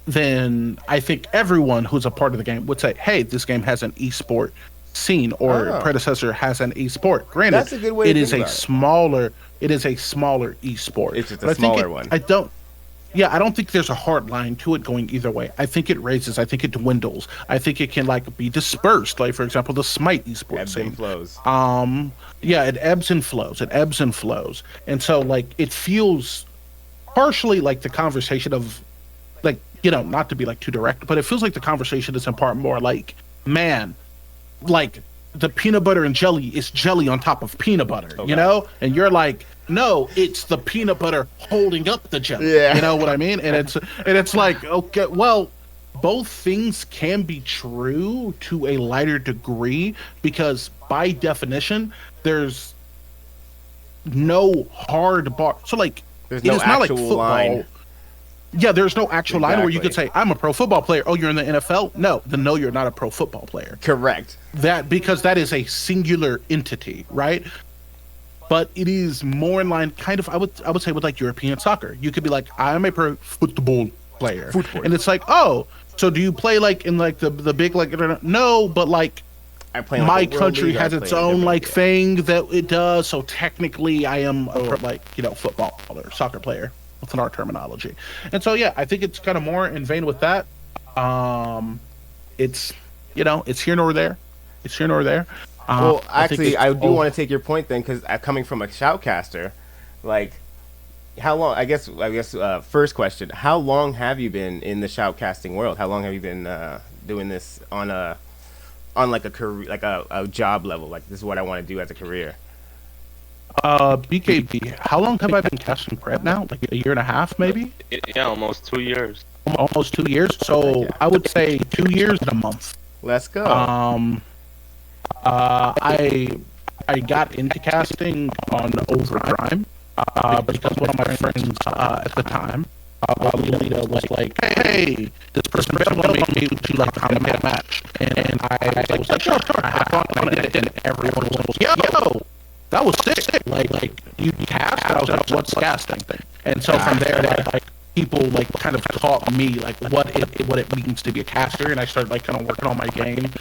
[SPEAKER 2] Then I think everyone who's a part of the game would say, hey, this game has an esport scene, or Predecessor has an esport. Granted,
[SPEAKER 1] That's a good way to think about it.
[SPEAKER 2] It is a smaller esport.
[SPEAKER 1] It's just a smaller one.
[SPEAKER 2] I don't think there's a hard line to it going either way. I think it raises, I think it dwindles. I think it can like be dispersed. Like for example, the Smite esports
[SPEAKER 1] Ebbs
[SPEAKER 2] scene.
[SPEAKER 1] and flows.
[SPEAKER 2] Yeah, it ebbs and flows. And so like it feels partially like the conversation of like, not to be like too direct, but it feels like the conversation is in part more like, man, like the peanut butter and jelly is jelly on top of peanut butter, and you're like, no, it's the peanut butter holding up the jelly.
[SPEAKER 1] Yeah.
[SPEAKER 2] You know what I mean? And it's like, okay, well, both things can be true to a lighter degree because by definition, there's no hard bar. So like,
[SPEAKER 1] There's
[SPEAKER 2] it
[SPEAKER 1] no
[SPEAKER 2] is not like
[SPEAKER 1] actual
[SPEAKER 2] football.
[SPEAKER 1] line.
[SPEAKER 2] Yeah, there's no actual line where you could
[SPEAKER 1] Exactly.
[SPEAKER 2] say, I'm a pro football player. Oh, you're in the NFL? No, then no, you're not a pro football player.
[SPEAKER 1] Correct.
[SPEAKER 2] That because that is a singular entity, right? But it is more in line, kind of. I would say with like European soccer. You could be like, I'm a pro football player,
[SPEAKER 1] Football.
[SPEAKER 2] and it's like, oh, so do you play like in like the big like no, but like
[SPEAKER 1] I play in,
[SPEAKER 2] my
[SPEAKER 1] like, a world
[SPEAKER 2] country
[SPEAKER 1] league, I
[SPEAKER 2] has
[SPEAKER 1] play
[SPEAKER 2] its
[SPEAKER 1] in a
[SPEAKER 2] own
[SPEAKER 1] different
[SPEAKER 2] like
[SPEAKER 1] league.
[SPEAKER 2] thing that it does. So technically, I am a like football or soccer player within our terminology. And so yeah, I think it's kind of more in vein with that. It's it's here nor there. It's here nor there.
[SPEAKER 1] Well,
[SPEAKER 2] I think
[SPEAKER 1] actually,
[SPEAKER 2] it's
[SPEAKER 1] I do
[SPEAKER 2] all-
[SPEAKER 1] want to take your point then, because coming from a shoutcaster, like, how long? I guess. First question: how long have you been in the shoutcasting world? How long have you been doing this on like a career, like a job level? Like, this is what I want to do as a career.
[SPEAKER 2] BKB. How long have I been casting prep now? Like a year and a half, maybe?
[SPEAKER 3] Yeah, almost 2 years.
[SPEAKER 2] Almost 2 years. So I would say 2 years and a month.
[SPEAKER 1] Let's go.
[SPEAKER 2] I got into casting on Overtime because one of my friends at the time, Lita, was like, "Hey, this person recommended me to like comment match," and I was like, "Sure, I have fun," and I did it, and everyone was, "Yo, that was sick! Like you cast?" And I was like, "What's casting?" And so from there, like people like kind of taught me like what it means to be a caster, and I started like kind of working on my game,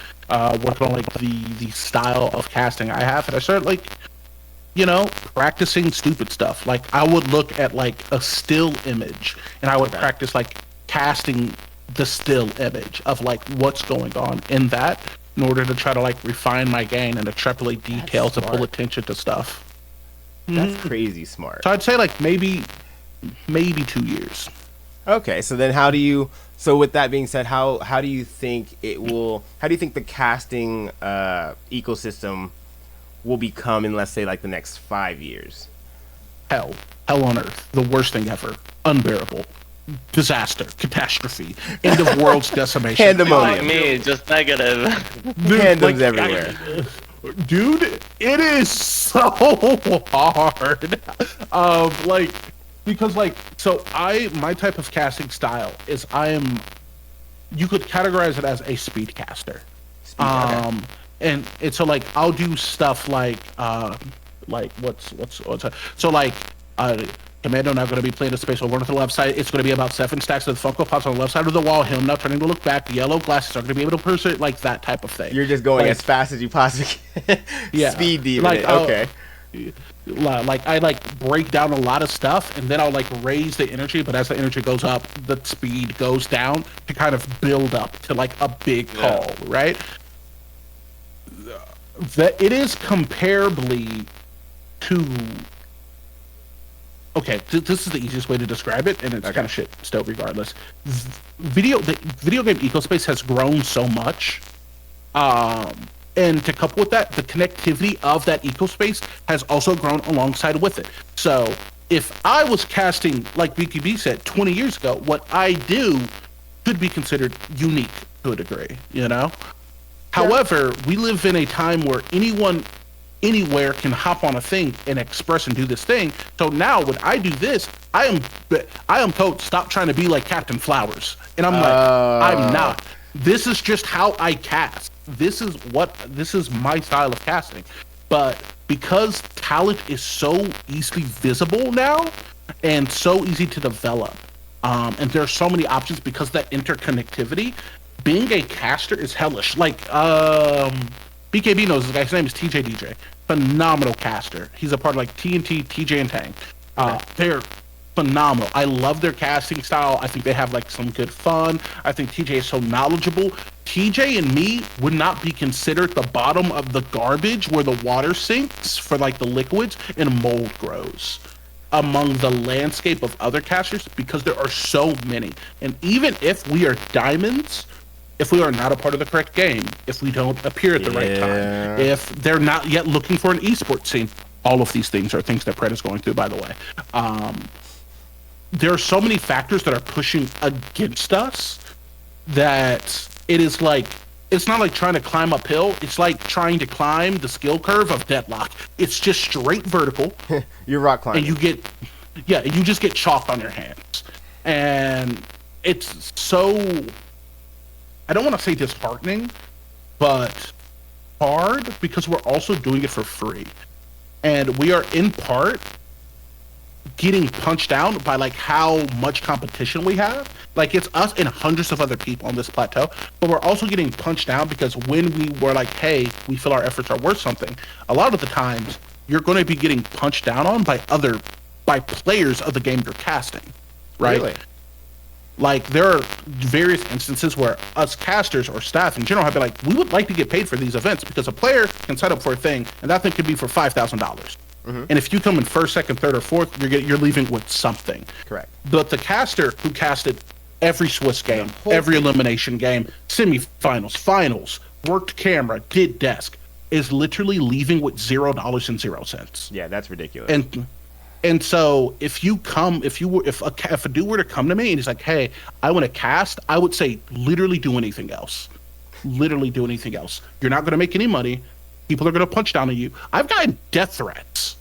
[SPEAKER 2] working on like the style of casting I have, and I started like practicing stupid stuff. Like I would look at like a still image, and I would practice like casting the still image of like what's going on in that, in order to try to like refine my game and extrapolate details and pull attention to stuff.
[SPEAKER 1] That's crazy smart.
[SPEAKER 2] So I'd say like maybe 2 years.
[SPEAKER 1] Okay, so then how do you? So with that being said, how do you think it will? How do you think the casting ecosystem will become in, let's say, like the next 5 years?
[SPEAKER 2] Hell on earth, the worst thing ever, unbearable, disaster, catastrophe, end of world's decimation.
[SPEAKER 1] Pandemonium.
[SPEAKER 3] Like me, just negative.
[SPEAKER 1] Fandoms everywhere.
[SPEAKER 2] Dude, it is so hard. Like, because like, so my type of casting style is you could categorize it as a speed caster.
[SPEAKER 1] Okay.
[SPEAKER 2] And so like I'll do stuff like what's so like Commando now going to be playing a space on one of the left side. It's going to be about 7 stacks of the Funko Pops on the left side of the wall. Him now turning to look back. The yellow glasses are going to be able to pursue like that type of thing.
[SPEAKER 1] You're just going
[SPEAKER 2] like,
[SPEAKER 1] as fast as you possibly can.
[SPEAKER 2] Yeah,
[SPEAKER 1] Speed demon.
[SPEAKER 2] like,
[SPEAKER 1] Okay.
[SPEAKER 2] Like I like break down a lot of stuff, and then I'll like raise the energy, but as the energy goes up, the speed goes down to kind of build up to like a big call, right? That it is comparably to. Okay, this is the easiest way to describe it, and it's kind of shit still regardless. The video game ecospace has grown so much, and to couple with that, the connectivity of that ecospace has also grown alongside with it. So if I was casting, like BKB said, 20 years ago, what I do could be considered unique to a degree, However, we live in a time where anyone anywhere can hop on a thing and express and do this thing. So now when I do this, I am told stop trying to be like Captain Flowers, and I'm like, I'm not. This is just how I cast. This is my style of casting. But because talent is so easily visible now and so easy to develop, and there are so many options because of that interconnectivity, being a caster is hellish. Like BKB knows this guy. His name is TJ DJ. Phenomenal caster. He's a part of like TNT, TJ, and Tang. They're phenomenal. I love their casting style. I think they have like some good fun. I think TJ is so knowledgeable. TJ and me would not be considered the bottom of the garbage where the water sinks for like the liquids and mold grows among the landscape of other casters, because there are so many. And even if we are diamonds, if we are not a part of the correct game, if we don't appear at the right time, if they're not yet looking for an esports scene, all of these things are things that Pred is going through, by the way. There are so many factors that are pushing against us that it is like, it's not like trying to climb uphill. It's like trying to climb the skill curve of Deadlock. It's just straight vertical.
[SPEAKER 1] You're rock climbing.
[SPEAKER 2] And you just get chalk on your hands. And it's so, I don't want to say disheartening, but hard because we're also doing it for free. And we are in part getting punched down by like how much competition we have. Like it's us and hundreds of other people on this plateau, but we're also getting punched down because when we were like, hey, we feel our efforts are worth something, a lot of the times you're going to be getting punched down on by players of the game you're casting, right?
[SPEAKER 1] Really?
[SPEAKER 2] Like there are various instances where us casters or staff in general have been like, we would like to get paid for these events because a player can sign up for a thing and that thing could be for $5,000. And if you come in first, second, third, or fourth, you're leaving with something.
[SPEAKER 1] Correct.
[SPEAKER 2] But the caster who casted every Swiss game, every elimination game, semifinals, finals, worked camera, did desk, is literally leaving with $0.00.
[SPEAKER 1] Yeah, that's ridiculous.
[SPEAKER 2] And so if a dude were to come to me and he's like, hey, I want to cast, I would say literally do anything else. Literally do anything else. You're not going to make any money. People are going to punch down on you. I've gotten death threats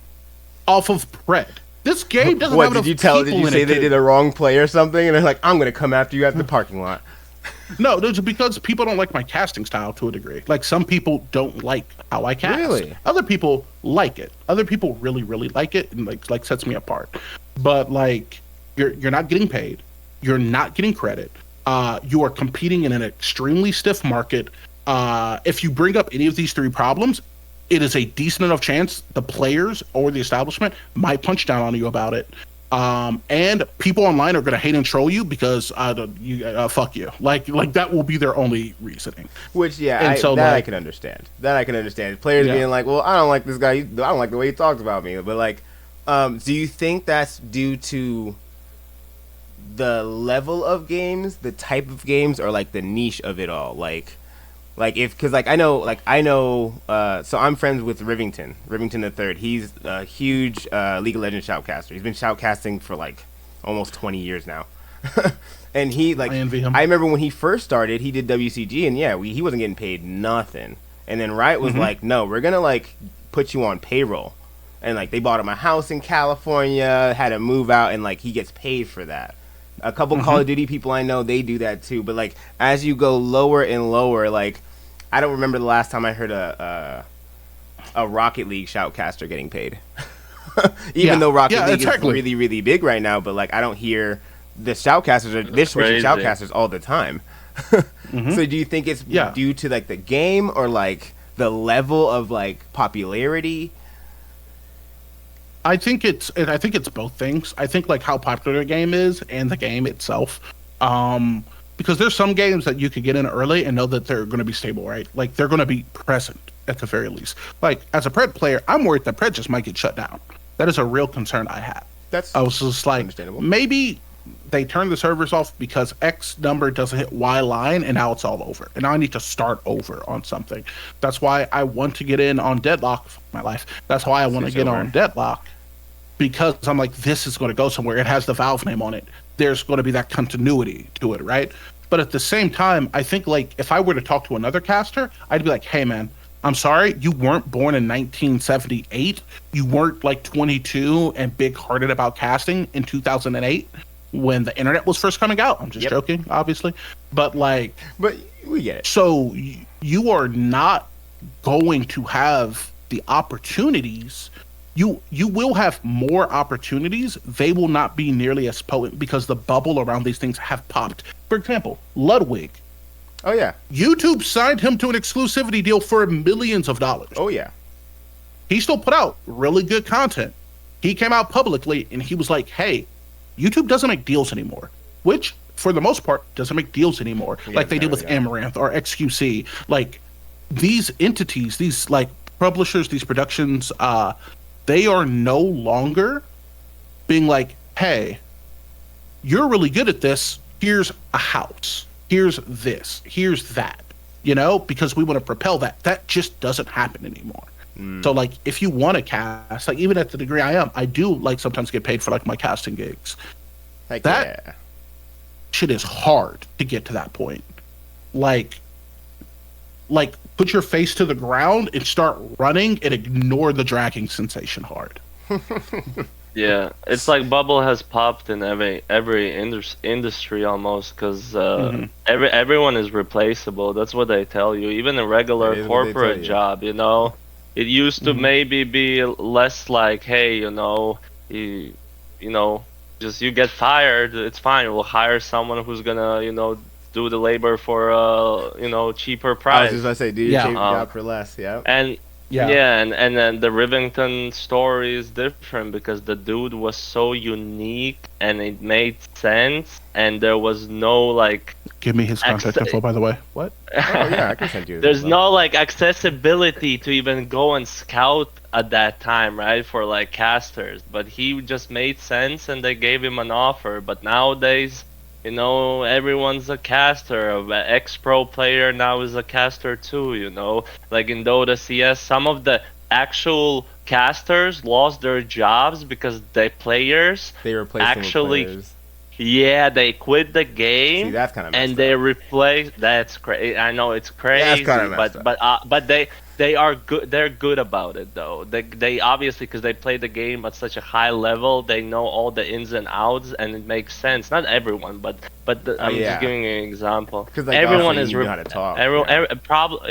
[SPEAKER 2] off of Pred. This game doesn't have enough people in it.
[SPEAKER 1] Did you say they did a wrong play or something? And they're like, I'm going to come after you at the parking lot.
[SPEAKER 2] No, it's because people don't like my casting style to a degree. Like some people don't like how I cast.
[SPEAKER 1] Really?
[SPEAKER 2] Other people like it. Other people really, really like it and like sets me apart. But like you're not getting paid. You're not getting credit. You are competing in an extremely stiff market. If you bring up any of these three problems, it is a decent enough chance the players or the establishment might punch down on you about it. And people online are going to hate and troll you because fuck you. Like that will be their only reasoning.
[SPEAKER 1] Which, I can understand. That I can understand. Players being like, well, I don't like this guy. I don't like the way he talks about me. But like, do you think that's due to the level of games, the type of games, or like the niche of it all? Because I know, so I'm friends with Rivington the Third. He's a huge League of Legends shoutcaster. He's been shoutcasting for like almost 20 years now. And I envy him. I remember when he first started, he did WCG, and he wasn't getting paid nothing. And then Riot was like, no, we're gonna like put you on payroll. And like they bought him a house in California, had him move out, and like he gets paid for that. A couple Call of Duty people I know, they do that too. But like as you go lower and lower, like I don't remember the last time I heard a Rocket League shoutcaster getting paid. Even though Rocket League is really, really big right now, but like I don't hear the shoutcasters. They're switching shoutcasters all the time. So do you think it's due to like the game or like the level of like popularity?
[SPEAKER 2] I think it's both things. I think like how popular the game is and the game itself. Because there's some games that you could get in early and know that they're going to be stable, right? Like they're going to be present at the very least. Like as a Pred player, I'm worried that Pred just might get shut down. That is a real concern I have. I was just like, maybe they turn the servers off because X number doesn't hit Y line and now it's all over. And now I need to start over on something. That's why I want to get in on Deadlock. My life. That's why I want to get on Deadlock. Because I'm like, this is going to go somewhere. It has the Valve name on it. There's going to be that continuity to it, right? But at the same time, I think like if I were to talk to another caster, I'd be like, hey man, I'm sorry, you weren't born in 1978. You weren't like 22 and big-hearted about casting in 2008 when the internet was first coming out. I'm just joking, obviously. But like...
[SPEAKER 1] But we get it.
[SPEAKER 2] So you are not going to have the opportunities. You will have more opportunities. They will not be nearly as potent because the bubble around these things have popped. For example, Ludwig.
[SPEAKER 1] Oh, yeah.
[SPEAKER 2] YouTube signed him to an exclusivity deal for millions of dollars.
[SPEAKER 1] Oh, yeah.
[SPEAKER 2] He still put out really good content. He came out publicly and he was like, hey, YouTube doesn't make deals anymore. Which, for the most part, doesn't make deals anymore. Yeah, like they did with Amaranth or XQC. Like, these entities, these, like, publishers, these productions, they are no longer being like, hey, you're really good at this. Here's a house. Here's this. Here's that. You know, because we want to propel that. That just doesn't happen anymore. So, like, if you want to cast, like, even at the degree I am, I do, like, sometimes get paid for, like, my casting gigs. That shit is hard to get to that point. Like, put your face to the ground and start running and ignore the dragging sensation hard.
[SPEAKER 3] Yeah, it's like bubble has popped in every industry almost, because everyone is replaceable. That's what they tell you. Even a
[SPEAKER 1] That
[SPEAKER 3] regular
[SPEAKER 1] is what they tell
[SPEAKER 3] corporate
[SPEAKER 1] you.
[SPEAKER 3] job, it used to
[SPEAKER 2] Mhm.
[SPEAKER 3] maybe be less like, hey, you, you know, just you get fired, it's fine. We'll hire someone who's gonna, do the labor for cheaper
[SPEAKER 1] I was just
[SPEAKER 3] price.
[SPEAKER 1] about to say, do your
[SPEAKER 2] Yeah.
[SPEAKER 3] Um,
[SPEAKER 1] job for less. Yep.
[SPEAKER 3] and
[SPEAKER 2] Yeah.
[SPEAKER 3] yeah, and then the Rivington story is different because the dude was so unique and it made sense, and there was no like
[SPEAKER 2] Give me his contact info, by the way. What?
[SPEAKER 1] Oh yeah, I can send you his
[SPEAKER 3] there's
[SPEAKER 1] info.
[SPEAKER 3] no like accessibility to even go and scout at that time, right? For like casters, but he just made sense and they gave him an offer. But nowadays, everyone's a caster. An ex-pro player now is a caster too, Like in Dota CS, some of the actual casters lost their jobs because the players
[SPEAKER 1] They replaced them with
[SPEAKER 3] actually,
[SPEAKER 1] players.
[SPEAKER 3] yeah, they quit the
[SPEAKER 1] See,
[SPEAKER 3] game
[SPEAKER 1] that's kind of
[SPEAKER 3] and
[SPEAKER 1] messed
[SPEAKER 3] they
[SPEAKER 1] up.
[SPEAKER 3] replace. That's crazy. I know it's
[SPEAKER 1] Yeah, that's kind
[SPEAKER 3] crazy,
[SPEAKER 1] of messed up.
[SPEAKER 3] but they are good. They're good about it though. They obviously, because they play the game at such a high level, they know all the ins and outs, and it makes sense. Not everyone,
[SPEAKER 1] Oh
[SPEAKER 3] I'm just
[SPEAKER 1] yeah,
[SPEAKER 3] giving you an example.
[SPEAKER 1] because like also
[SPEAKER 3] Everyone
[SPEAKER 1] you
[SPEAKER 3] is
[SPEAKER 1] need to know how to talk.
[SPEAKER 3] everyone.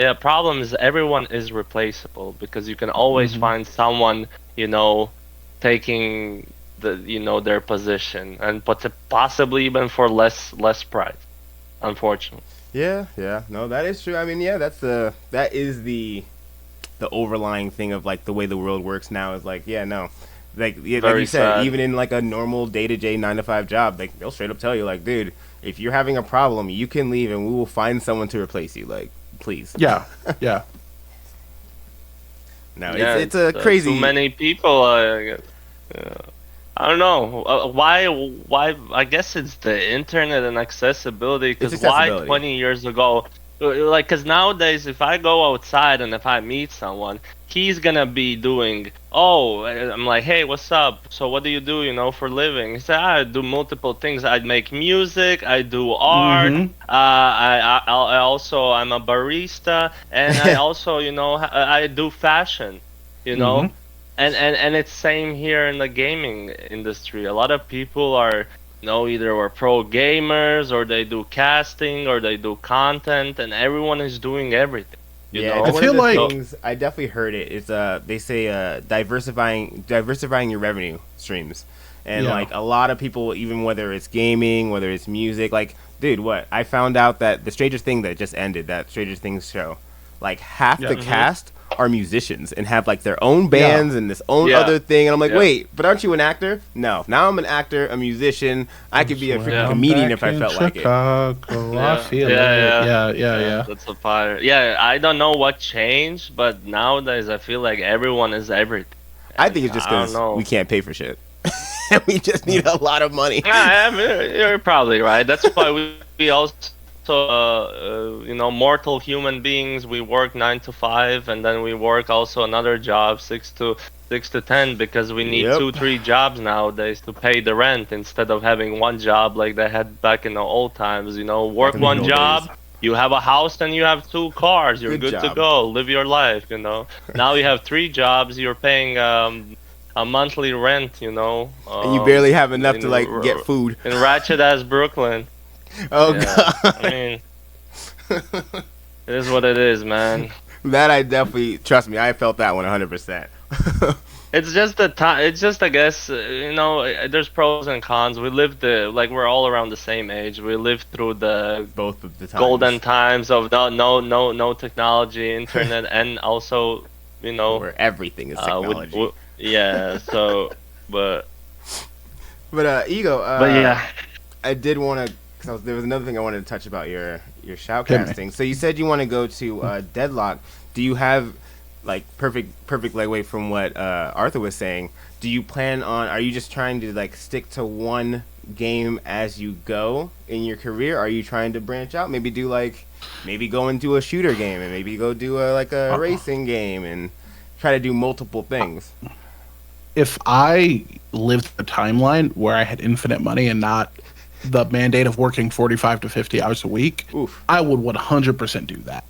[SPEAKER 1] Yeah.
[SPEAKER 3] Problem is everyone is replaceable because you can always
[SPEAKER 2] Mhm.
[SPEAKER 3] find someone taking their position, and possibly even for less price, unfortunately.
[SPEAKER 1] Yeah, yeah. No, that is true. I mean, yeah, that is the overlying thing of like the way the world works now is like, yeah, no. Like yeah, like you
[SPEAKER 3] Very
[SPEAKER 1] said,
[SPEAKER 3] sad.
[SPEAKER 1] even in like a normal day-to-day 9 to 5 job, like they'll straight up tell you like, dude, if you're having a problem, you can leave and we will find someone to replace you. Like, please.
[SPEAKER 2] Yeah. Yeah.
[SPEAKER 1] No,
[SPEAKER 3] Yeah,
[SPEAKER 1] it's a
[SPEAKER 3] too
[SPEAKER 1] crazy.
[SPEAKER 3] many people. Yeah. I don't know why. I guess it's the internet and accessibility.
[SPEAKER 1] It's
[SPEAKER 3] Because why
[SPEAKER 1] accessibility.
[SPEAKER 3] 20 years ago? Like, because nowadays, if I go outside and if I meet someone, he's gonna be doing. Oh, I'm like, hey, what's up? So what do you do? For living? He said, I do multiple things. I make music. I do art.
[SPEAKER 2] Mhm.
[SPEAKER 3] I also I'm a barista, and I also I do fashion. You know,
[SPEAKER 2] Mhm.
[SPEAKER 3] and it's same here in the gaming industry. A lot of people are either are pro gamers or they do casting or they do content, and everyone is doing everything. You
[SPEAKER 1] Yeah,
[SPEAKER 3] know.
[SPEAKER 1] it's
[SPEAKER 2] I
[SPEAKER 1] one of
[SPEAKER 2] feel
[SPEAKER 1] the
[SPEAKER 2] like
[SPEAKER 3] So
[SPEAKER 1] things I definitely heard it. It's they say diversifying your revenue streams, and
[SPEAKER 2] yeah.
[SPEAKER 1] like a lot of people, even whether it's gaming, whether it's music, like dude, what I found out that the Stranger Thing that just ended, that Stranger Things show, like half
[SPEAKER 2] Yeah.
[SPEAKER 1] the cast are musicians and have like their own
[SPEAKER 2] Yeah.
[SPEAKER 1] bands and this own
[SPEAKER 3] yeah,
[SPEAKER 1] other thing, and I'm like,
[SPEAKER 3] yeah,
[SPEAKER 1] wait, but aren't you an actor? No, now I'm an actor, a musician. I could be a freaking
[SPEAKER 3] Yeah.
[SPEAKER 2] I'm
[SPEAKER 1] comedian
[SPEAKER 2] back
[SPEAKER 1] if I
[SPEAKER 2] in
[SPEAKER 1] felt like it.
[SPEAKER 2] Chicago. I
[SPEAKER 3] yeah,
[SPEAKER 2] feel
[SPEAKER 3] yeah,
[SPEAKER 2] it.
[SPEAKER 3] yeah,
[SPEAKER 2] Yeah. Yeah.
[SPEAKER 3] yeah.
[SPEAKER 2] Yeah.
[SPEAKER 3] That's a fire. Yeah, I don't know what changed, but nowadays I feel like everyone is everything,
[SPEAKER 1] I
[SPEAKER 3] and
[SPEAKER 1] think it's just
[SPEAKER 3] I don't
[SPEAKER 1] because we
[SPEAKER 3] know.
[SPEAKER 1] can't pay for shit. We just need a lot of money.
[SPEAKER 3] Yeah, I mean, you're probably right. That's why we also, mortal human beings. We work 9 to 5, and then we work also another job 6 to 10 because we need
[SPEAKER 1] Yep.
[SPEAKER 3] 2 3 jobs nowadays to pay the rent instead of having one job like they had back in the old times.
[SPEAKER 1] Back
[SPEAKER 3] Work
[SPEAKER 1] in the good
[SPEAKER 3] one
[SPEAKER 1] old days.
[SPEAKER 3] job. You have a house and you have 2 cars. You're
[SPEAKER 1] Good
[SPEAKER 3] good to
[SPEAKER 1] job.
[SPEAKER 3] go. Live your life. Now you have 3 jobs. You're paying a monthly rent.
[SPEAKER 1] And you barely have enough to
[SPEAKER 3] in
[SPEAKER 1] like get food.
[SPEAKER 3] in ratchet ass Brooklyn.
[SPEAKER 1] Oh
[SPEAKER 3] Yeah, I
[SPEAKER 1] god.
[SPEAKER 3] mean, it is what it is, man.
[SPEAKER 1] That I definitely trust me. I felt that 100%.
[SPEAKER 3] It's just the time. It's just, I guess, there's pros and cons. We lived we're all around the same age. We lived through the
[SPEAKER 1] Both of the times.
[SPEAKER 3] golden times of no technology, internet, and also,
[SPEAKER 1] Where everything is technology.
[SPEAKER 3] yeah. So, but
[SPEAKER 1] But Ego,
[SPEAKER 3] yeah.
[SPEAKER 1] I did want to. Cause there was another thing I wanted to touch about your
[SPEAKER 2] Hit me.
[SPEAKER 1] shoutcasting. So you said you want to go to Deadlock. Do you have like perfect segue from what Arthur was saying? Do you plan on? Are you just trying to like stick to one game as you go in your career? Are you trying to branch out? Maybe go and do a shooter game, and maybe go do a racing game, and try to do multiple things.
[SPEAKER 2] If I lived a timeline where I had infinite money and not the mandate of working 45 to 50 hours a week,
[SPEAKER 1] Oof.
[SPEAKER 2] I would 100% do that.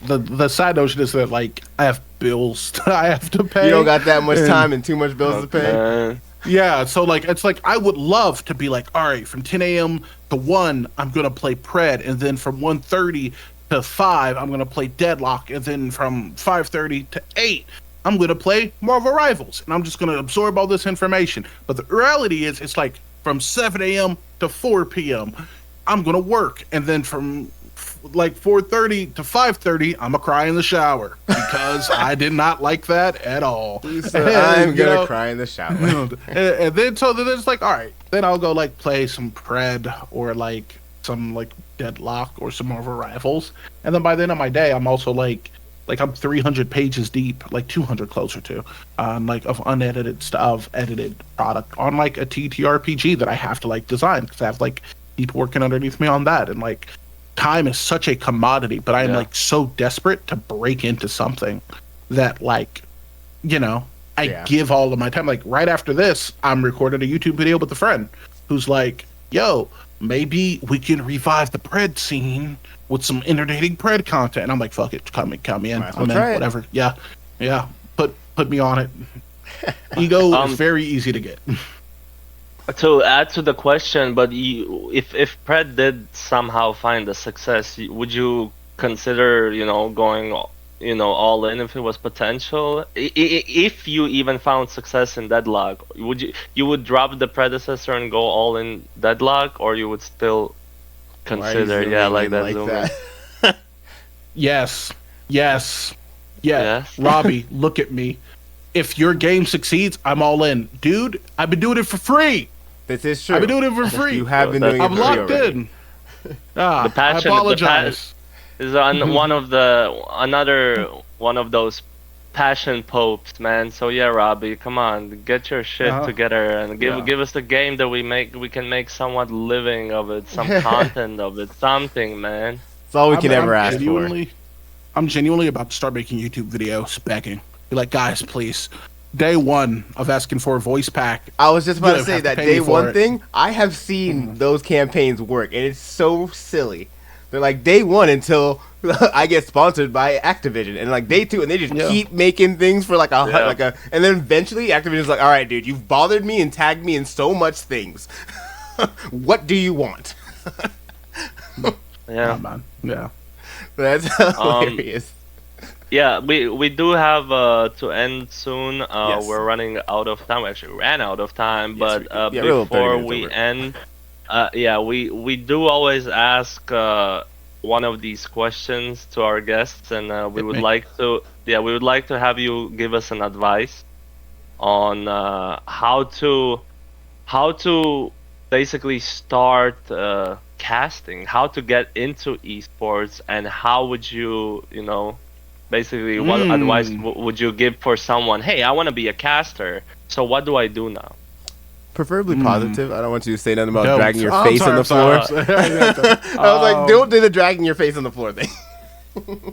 [SPEAKER 2] The side notion is that like I have bills that I have to pay.
[SPEAKER 1] You don't got that much time and too much bills to pay.
[SPEAKER 2] Yeah, so like it's like I would love to be like, all right, from 10 a.m. to 1, I'm gonna play Pred, and then from 1:30 to 5, I'm gonna play Deadlock, and then from 5:30 to 8, I'm gonna play Marvel Rivals, and I'm just gonna absorb all this information. But the reality is, it's like from 7 a.m. to 4 p.m., I'm gonna work, and then from like 4:30 to 5:30, I'm gonna cry in the shower because I did not like that at all.
[SPEAKER 1] So I'm gonna cry in the shower.
[SPEAKER 2] And then so then it's like, all right, then I'll go like play some Pred or like some like Deadlock or some Marvel Rivals, and then by the end of my day, I'm also like I'm 300 pages deep, like 200 closer to, like of unedited stuff, edited product on like a TTRPG that I have to like design because I have like people working underneath me on that, and like time is such a commodity, but I'm like so desperate to break into something that like, you know, I give all of my time. Like right after this, I'm recording a YouTube video with a friend who's like, yo, maybe we can revive the Pred scene with some entertaining Pred content. And I'm like, fuck it, come in. I'm in, whatever. Yeah. Put me on it. Ego is very easy to get.
[SPEAKER 3] To add to the question, but if Pred did somehow find a success, would you consider, going, all in if it was potential? If you even found success in Deadlock, you would drop the predecessor and go all in Deadlock, or you would still consider, like that?
[SPEAKER 2] Yes. Robbie, look at me. If your game succeeds, I'm all in. Dude, I've been doing it for free.
[SPEAKER 1] This is true.
[SPEAKER 2] I've been doing it for free.
[SPEAKER 1] You have been doing it for free.
[SPEAKER 2] I'm locked in.
[SPEAKER 3] The passion,
[SPEAKER 2] I apologize.
[SPEAKER 3] Is another one of those passion popes, man. So yeah, Robbie, come on, get your shit together and give us the game that we can make somewhat living of it, some content of it, something, man.
[SPEAKER 1] It's all we can ever ask for.
[SPEAKER 2] I'm genuinely about to start making YouTube videos, begging. Be like, guys, please. Day one of asking for a voice pack.
[SPEAKER 1] I was just about to say that day one thing. I have seen those campaigns work, and it's so silly. They're like day one until I get sponsored by Activision, and like day two, and they just keep making things for like a, and then eventually Activision's like, all right, dude, you've bothered me and tagged me in so much things. What do you want?
[SPEAKER 3] Yeah,
[SPEAKER 2] man. Yeah,
[SPEAKER 1] that's hilarious.
[SPEAKER 3] Yeah, we do have to end soon. We're running out of time. We actually ran out of time, but before we end, we do always ask one of these questions to our guests, and we would like to have you give us an advice on how to basically start casting, how to get into esports, and how would you, basically, what advice would you give for someone? Hey, I want to be a caster. So what do I do now?
[SPEAKER 1] Preferably positive. I don't want you to say nothing about dragging your face on the floor. I was like, don't do the dragging your face on the floor thing.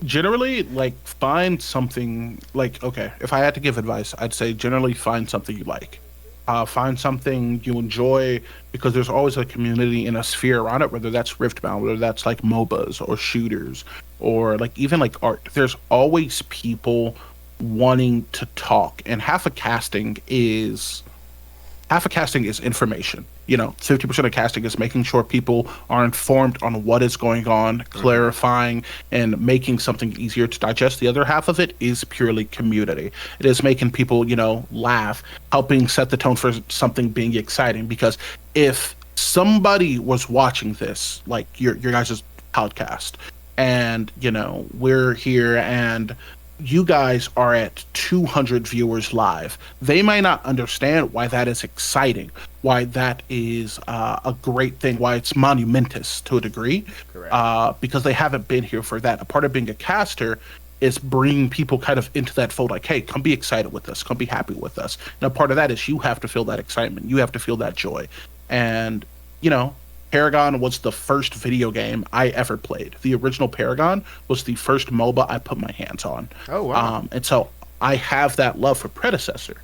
[SPEAKER 2] Generally, like, find something, like, okay, if I had to give advice, I'd say generally find something you like. Find something you enjoy, because there's always a community and a sphere around it, whether that's Riftbound, whether that's like MOBAs or shooters, or like even like art. There's always people wanting to talk, and half of casting is information. 50% of casting is making sure people are informed on what is going on, clarifying and making something easier to digest. The other half of it is purely community. It is making people, laugh, helping set the tone for something being exciting. Because if somebody was watching this, like your guys' podcast, and, we're here and you guys are at 200 viewers live, they might not understand why that is exciting, why that is a great thing, why it's monumentous to a degree. Correct. Because they haven't been here for that. A part of being a caster is bringing people kind of into that fold, like, hey, come be excited with us, come be happy with us. And a part of that is you have to feel that excitement, you have to feel that joy. And, Paragon was the first video game I ever played. The original Paragon was the first MOBA I put my hands on.
[SPEAKER 1] Oh, wow.
[SPEAKER 2] And so I have that love for predecessor.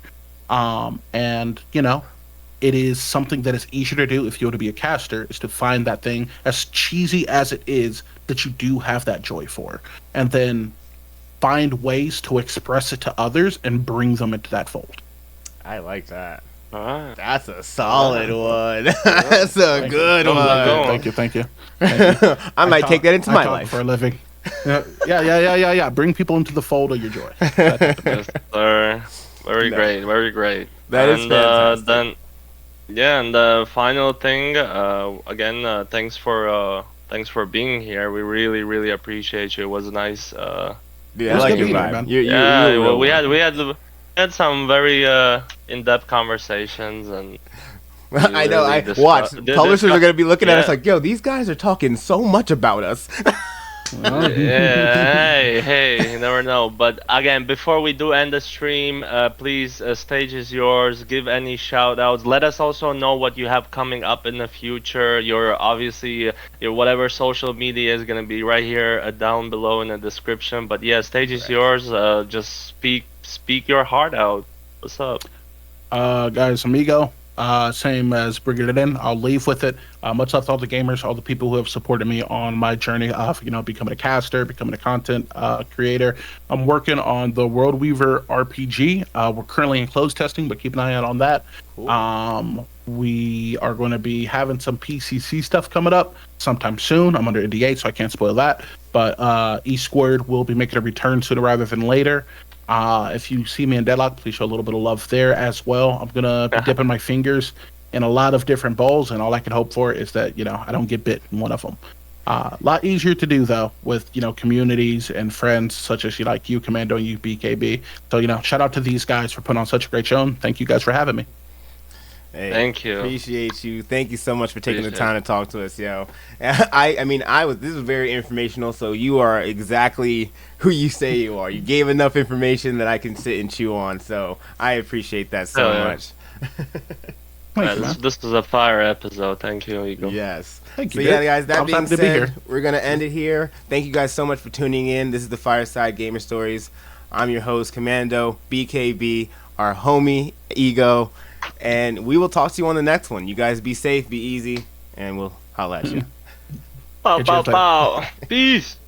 [SPEAKER 2] And, it is something that is easier to do if you want to be a caster, is to find that thing, as cheesy as it is, that you do have that joy for. And then find ways to express it to others and bring them into that fold.
[SPEAKER 1] I like that.
[SPEAKER 3] All right.
[SPEAKER 1] That's a solid one. That's a good one.
[SPEAKER 2] Thank you.
[SPEAKER 1] I might take that into my
[SPEAKER 2] talk
[SPEAKER 1] life.
[SPEAKER 2] for a living. Yeah. Bring people into the fold of your joy.
[SPEAKER 3] Yes, sir. Very great.
[SPEAKER 1] That is fantastic.
[SPEAKER 3] And the final thing, again, thanks for being here. We really appreciate you. It was nice.
[SPEAKER 1] I
[SPEAKER 2] was
[SPEAKER 1] like
[SPEAKER 2] good
[SPEAKER 1] your
[SPEAKER 2] being here,
[SPEAKER 1] vibe.
[SPEAKER 2] man.
[SPEAKER 3] Well, we had some very in-depth conversations, and
[SPEAKER 1] I know. I watch. Publishers are gonna be looking at us like, "Yo, these guys are talking so much about us."
[SPEAKER 3] Yeah, hey, you never know. But again, before we do end the stream, please, stage is yours. Give any shout outs. Let us also know what you have coming up in the future. Your whatever social media is gonna be right here down below in the description. But yeah, stage is yours. Just speak your heart out. What's up?
[SPEAKER 2] Guys, amigo. Same as bringing it in. I'll leave with it. Much love to all the gamers, all the people who have supported me on my journey of, becoming a caster, becoming a content creator. I'm working on the World Weaver RPG. We're currently in closed testing, but keep an eye out on that. Cool. We are going to be having some PCC stuff coming up sometime soon. I'm under NDA, so I can't spoil that. But E Squared will be making a return sooner rather than later. If you see me in Deadlock, please show a little bit of love there as well. I'm gonna be dipping my fingers in a lot of different bowls, and all I can hope for is that I don't get bit in one of them. A lot easier to do though with communities and friends such as you, Commando, you, BKB. So shout out to these guys for putting on such a great show. And thank you guys for having me.
[SPEAKER 1] Hey,
[SPEAKER 3] thank you.
[SPEAKER 1] Appreciate you. Thank you so much for taking the time to talk to us, yo. This was very informational, so you are exactly who you say you are. You gave enough information that I can sit and chew on, so I appreciate that so much.
[SPEAKER 3] This is a fire episode. Thank you, Eagle.
[SPEAKER 1] Yes.
[SPEAKER 2] Thank you.
[SPEAKER 1] So guys, that being said,
[SPEAKER 2] be
[SPEAKER 1] we're going to end it here. Thank you guys so much for tuning in. This is the Fireside Gamer Stories. I'm your host, Commando, BKB, our homie, Ego. And we will talk to you on the next one. You guys be safe, be easy, and we'll holla at you.
[SPEAKER 3] Pow. Peace.